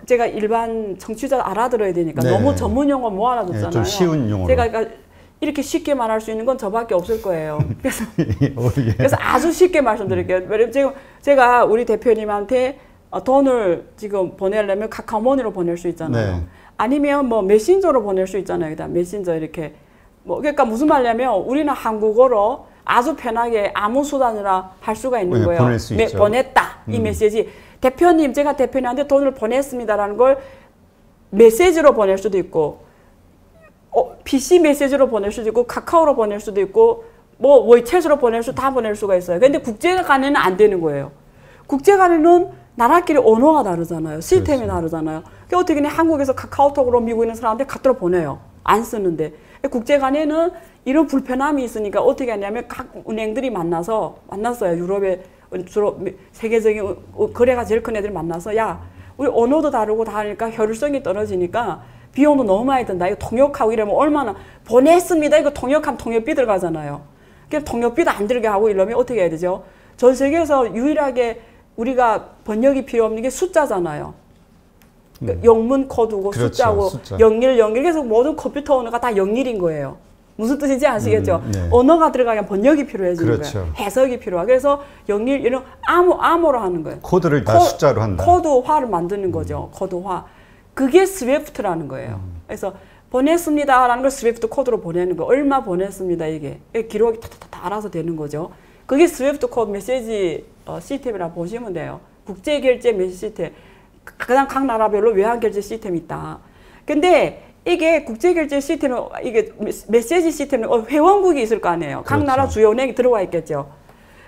제가 일반 청취자 알아들어야 되니까 네. 너무 전문 용어 못 알아듣잖아요. 네, 좀 쉬운 용어로. 제가 그러니까 이렇게 쉽게 말할 수 있는 건 저밖에 없을 거예요. 그래서 아주 쉽게 말씀드릴게요. 왜냐면 지금 제가 우리 대표님한테 돈을 지금 보내려면 카카오머니로 보낼 수 있잖아요. 네. 아니면 뭐 메신저로 보낼 수 있잖아요. 그다음 메신저 이렇게 그러니까 무슨 말이냐면 우리는 한국어로 아주 편하게 아무 수단이나 할 수가 있는 거예요. 보낼 수 있죠. 보냈다 이 메시지. 대표님, 제가 대표님한테 돈을 보냈습니다라는 걸 메시지로 보낼 수도 있고, PC 메시지로 보낼 수도 있고, 카카오로 보낼 수도 있고, 뭐 WeChat으로 보낼 다 보낼 수가 있어요. 근데 국제 간에는 안 되는 거예요. 국제 간에는 나라끼리 언어가 다르잖아요. 시스템이 그렇지. 다르잖아요. 그러니까 어떻게 한국에서 카카오톡으로 미국에 있는 사람한테 갖다 보내요. 안 쓰는데. 국제 간에는 이런 불편함이 있으니까 어떻게 하냐면 각 은행들이 만났어요. 유럽의 주로 세계적인 거래가 제일 큰 애들 만나서 야 우리 언어도 다르고 다르니까 효율성이 떨어지니까 비용도 너무 많이 든다. 이거 통역하고 이러면 얼마나 보냈습니다. 이거 통역하면 통역비 들어가잖아요. 그럼 통역비도 안 들게 하고 이러면 어떻게 해야 되죠? 전 세계에서 유일하게 우리가 번역이 필요 없는 게 숫자잖아요. 영문 코드고 그렇죠, 숫자고 숫자. 01, 01. 그래서 모든 컴퓨터 언어가 다 01인 거예요. 무슨 뜻인지 아시겠죠? 네. 언어가 들어가면 번역이 필요해지는 그렇죠. 거예요. 해석이 필요하고. 그래서 01, 이런 암호로 하는 거예요. 코드를 다 숫자로 한다. 코드화를 만드는 거죠. 코드화. 그게 스위프트라는 거예요. 그래서 보냈습니다라는 걸 스위프트 코드로 보내는 거. 얼마 보냈습니다 이게. 기록이 다 알아서 되는 거죠. 그게 스위프트 코드 메시지 시스템이라고 보시면 돼요. 국제결제 메시지 시스템. 그냥 각 나라별로 외환결제 시스템이 있다. 근데 이게 국제결제 시스템, 이게 메시지 시스템은 회원국이 있을 거 아니에요. 각 그렇죠. 나라 주요 은행이 들어와 있겠죠.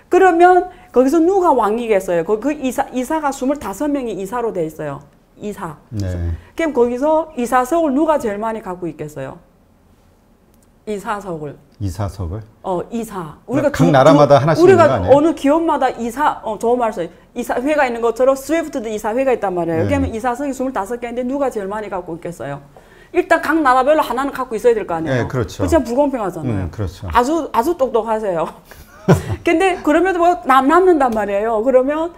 그러면 거기서 누가 왕이겠어요? 그 이사가 25명이 이사로 돼 있어요. 이사. 네. 그럼 거기서 이사석을 누가 제일 많이 갖고 있겠어요? 이사석을. 이사석을? 이사. 우리가 각 나라마다 하나씩 있는 거 아니에요? 우리가 어느 기업마다 좋은 말 써요. 이사회가 있는 것처럼 스위프트도 이사회가 있단 말이에요. 네. 그러면 이사석이 25개인데 누가 제일 많이 갖고 있겠어요? 일단 각 나라별로 하나는 갖고 있어야 될 거 아니에요. 네, 그렇죠. 그렇죠. 불공평하잖아요. 그렇죠. 아주 똑똑하세요. 근데 그러면 뭐 남는단 말이에요. 그러면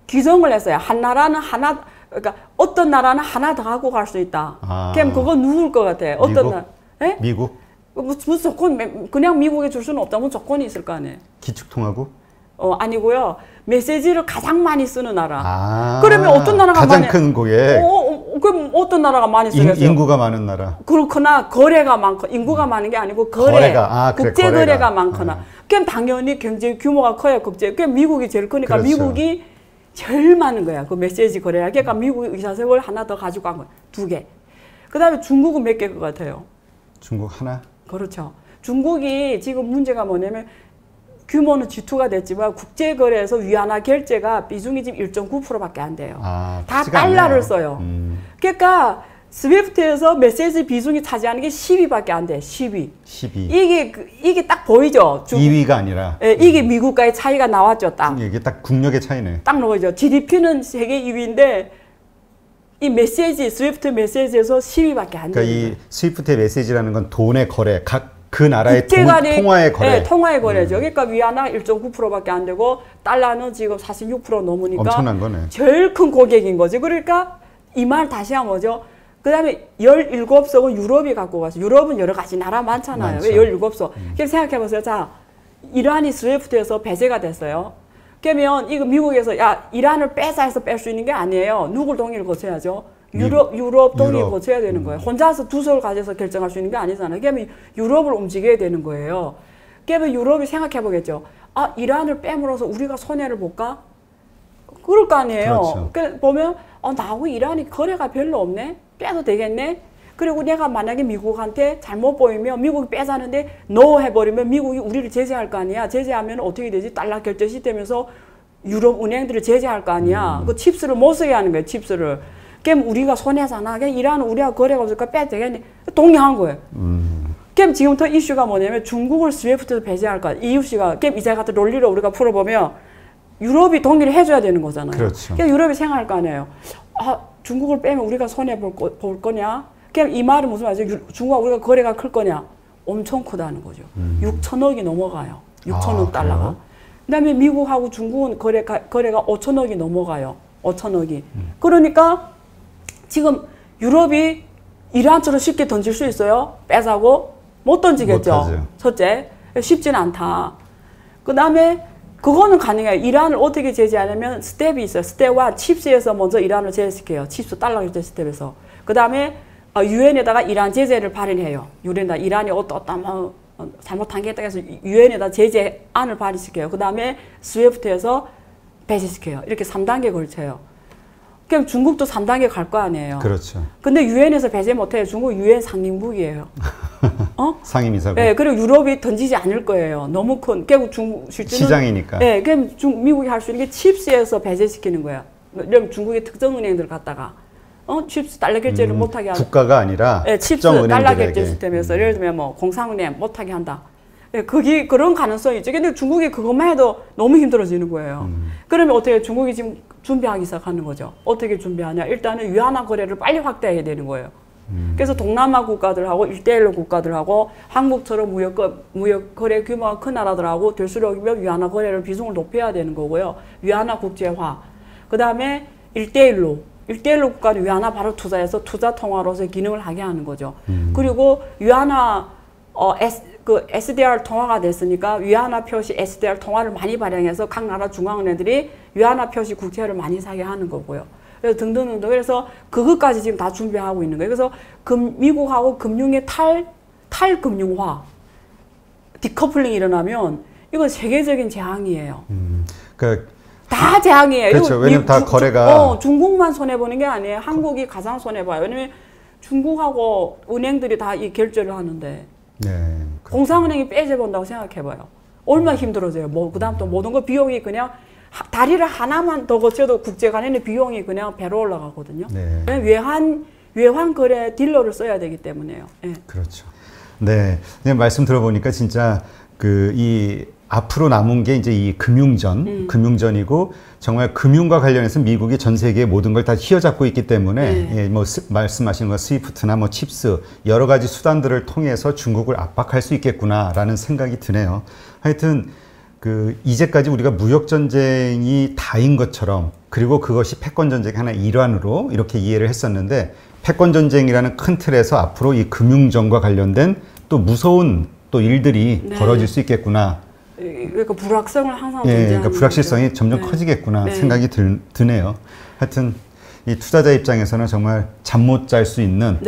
규정을 했어요. 한 나라는 하나, 그러니까 어떤 나라는 하나 더 갖고 갈 수 있다. 그럼 그건 누굴 것 같아요? 어떤 나라? 예? 미국? 무슨 조건, 그냥 미국에 줄 수는 없다면 조건이 있을 거 아니에요. 기축통화국? 아니고요. 메시지를 가장 많이 쓰는 나라. 그러면 어떤 나라가 가장 큰 고객? 그럼 어떤 나라가 많이 쓰겠어요? 인구가 많은 나라. 그렇거나 거래가 많고 인구가 많은 게 아니고 거래가 국제 거래가 많거나. 그럼 당연히 경제 규모가 커야 그럼 미국이 제일 크니까 그렇죠. 미국이 제일 많은 거야. 그 메시지 거래가. 그러니까 미국 이사석을 하나 더 가지고 간 거야. 2개. 그다음에 중국은 몇 개일 것 같아요? 중국 하나? 그렇죠. 중국이 지금 문제가 뭐냐면 규모는 G2가 됐지만 국제거래에서 위안화 결제가 비중이 지금 1.9%밖에 안 돼요. 다 달러를 써요. 그러니까 스위프트에서 메시지 비중이 차지하는 게 10위밖에 안 돼. 10위. 이게 딱 보이죠? 2위가 아니라. 예, 이게 미국과의 차이가 나왔죠. 딱. 이게 딱 국력의 차이네. 딱 나오죠. GDP는 세계 2위인데 이 메시지, 스위프트 메시지에서 10위밖에 안 돼요. 그러니까 이 스위프트의 메시지라는 건 돈의 거래, 그 나라의 통화의 거래. 네, 통화의 거래죠. 그러니까 위안화 1.9%밖에 안 되고 달러는 지금 46% 넘으니까 엄청난 거네. 제일 큰 고객인 거지. 그러니까 이 말 다시 하면 뭐죠? 그 다음에 17석은 유럽이 갖고 가서 유럽은 여러 가지 나라 많잖아요. 왜 17석? 그럼 생각해 보세요. 자, 이란이 스위프트에서 배제가 됐어요. 그러면 이거 미국에서 야 이란을 빼자 해서 뺄 수 있는 게 아니에요. 누굴 동의를 거쳐야죠? 유럽 동의를 거쳐야 되는 거예요. 혼자서 두 손을 가져서 결정할 수 있는 게 아니잖아요. 그러면 유럽을 움직여야 되는 거예요. 그러면 유럽이 생각해 보겠죠. 이란을 빼므로써 우리가 손해를 볼까? 그럴 거 아니에요. 그렇죠. 보면 나하고 이란이 거래가 별로 없네? 빼도 되겠네? 그리고 내가 만약에 미국한테 잘못 보이면 미국이 빼자는데 no 해버리면 미국이 우리를 제재할 거 아니야. 제재하면 어떻게 되지? 달러 결제 시스템에서 유럽 은행들을 제재할 거 아니야. 그 칩스를 못 쓰게 하는 거예요. 칩스를. 그럼 우리가 손해잖아. 그냥 이란은 우리가 거래가 없으니까 빼도 되겠네. 동의한 거예요. 그럼 지금부터 이슈가 뭐냐면 중국을 스위프트에서 배제할까? 이유씨가 그럼 이제 같은 논리를 우리가 풀어보면 유럽이 동의를 해줘야 되는 거잖아요. 그렇죠. 그럼 유럽이 생각할 거 아니에요. 중국을 빼면 우리가 손해 볼 거냐? 그럼 이 말은 무슨 말이죠? 중국과 우리가 거래가 클 거냐? 엄청 크다는 거죠. 6천억이 넘어가요. 6천억 달러가. 그다음에 미국하고 중국은 거래가 5천억이 넘어가요. 5천억이. 그러니까 지금 유럽이 이란처럼 쉽게 던질 수 있어요? 빼자고? 못 던지겠죠. 못하죠. 첫째, 쉽지는 않다. 그다음에 그거는 가능해요. 이란을 어떻게 제재하냐면 스텝이 있어요. 스텝 1, 칩스에서 먼저 이란을 제재시켜요. 칩스 달러 결제 스텝에서. 그다음에 유엔에다가 이란 제재를 발의해요. 이란이 어떤 잘못한 게 있다고 해서 유엔에다 제재안을 발의시켜요. 그다음에 스위프트에서 배제시켜요. 이렇게 3단계 걸쳐요. 그럼 중국도 3단계 갈 거 아니에요. 그렇죠. 근데 유엔에서 배제 못해요. 중국 유엔 상임국이에요. 상임이사국. 네, 그리고 유럽이 던지지 않을 거예요. 너무 큰. 결국 중국 실제는 시장이니까. 네, 그럼 미국이 할 수 있는 게 칩스에서 배제시키는 거예요. 그럼 중국의 특정 은행들 갖다가 칩스 달러 결제를 못하게 하고 국가가 아니라 네, 칩스 달러 결제 시스템에서 예를 들면 뭐 공상은행 못하게 한다. 네, 그게 그런 가능성이 있죠. 근데 중국이 그것만 해도 너무 힘들어지는 거예요. 그러면 어떻게 중국이 지금 준비하기 시작하는 거죠. 어떻게 준비하냐? 일단은 위안화 거래를 빨리 확대해야 되는 거예요. 그래서 동남아 국가들하고 1대1로 국가들하고 한국처럼 무역 거래 규모가 큰 나라들하고 될수록이면 위안화 거래를 비중을 높여야 되는 거고요. 위안화 국제화. 그 다음에 1대1로 국가는 위안화 바로 투자해서 투자 통화로서의 기능을 하게 하는 거죠. 그리고 위안화 SDR 통화가 됐으니까 위안화 표시 SDR 통화를 많이 발행해서 각 나라 중앙은행들이 위안화 표시 국채를 많이 사게 하는 거고요. 그래서 등등등등. 그래서 그것까지 지금 다 준비하고 있는 거예요. 그래서 미국하고 금융의 탈금융화, 디커플링이 일어나면 이건 세계적인 재앙이에요. 다 재앙이에요. 그렇죠. 왜냐면 다 거래가 중국만 손해 보는 게 아니에요. 한국이 가장 손해 봐요. 왜냐면 중국하고 은행들이 다 이 결제를 하는데 공상은행이 빼져본다고 생각해봐요. 얼마나 힘들어져요. 그다음 또 모든 거 비용이 그냥 다리를 하나만 더 거쳐도 국제 간의 비용이 그냥 배로 올라가거든요. 외환 거래 딜러를 써야 되기 때문에요. 네. 그렇죠. 네, 그냥 말씀 들어보니까 진짜 이 앞으로 남은 게 이제 이 금융전이고 정말 금융과 관련해서 미국이 전 세계의 모든 걸 다 휘어잡고 있기 때문에 말씀하신 거 스위프트나 뭐 칩스 여러 가지 수단들을 통해서 중국을 압박할 수 있겠구나라는 생각이 드네요. 하여튼 이제까지 우리가 무역 전쟁이 다인 것처럼 그리고 그것이 패권 전쟁의 하나의 일환으로 이렇게 이해를 했었는데 패권 전쟁이라는 큰 틀에서 앞으로 이 금융전과 관련된 또 무서운 또 일들이 벌어질 수 있겠구나. 그러니까 불확성을 항상 그러니까 불확실성이 점점 커지겠구나 생각이 드네요. 하여튼 이 투자자 입장에서는 정말 잠 못 잘 수 있는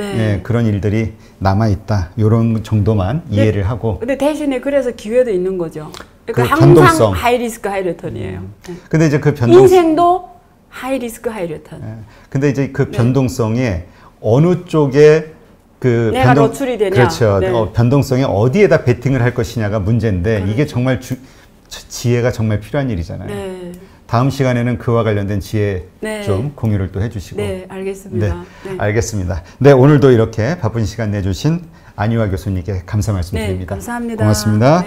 그런 일들이 남아 있다. 이런 정도만 이해를 하고. 근데 대신에 그래서 기회도 있는 거죠. 그러니까 항상 변동성. 하이 리스크 하이 리턴이에요. 근데 이제 인생도 하이 리스크 하이 리턴. 근데 이제 그 변동성에 어느 쪽에 내가 노출이 되냐. 그렇죠. 변동성에 어디에다 베팅을 할 것이냐가 문제인데 이게 정말 지혜가 정말 필요한 일이잖아요. 다음 시간에는 그와 관련된 지혜 좀 공유를 또 해주시고. 네, 알겠습니다. 알겠습니다. 네, 오늘도 이렇게 바쁜 시간 내주신 안희화 교수님께 감사 말씀드립니다. 감사합니다. 고맙습니다.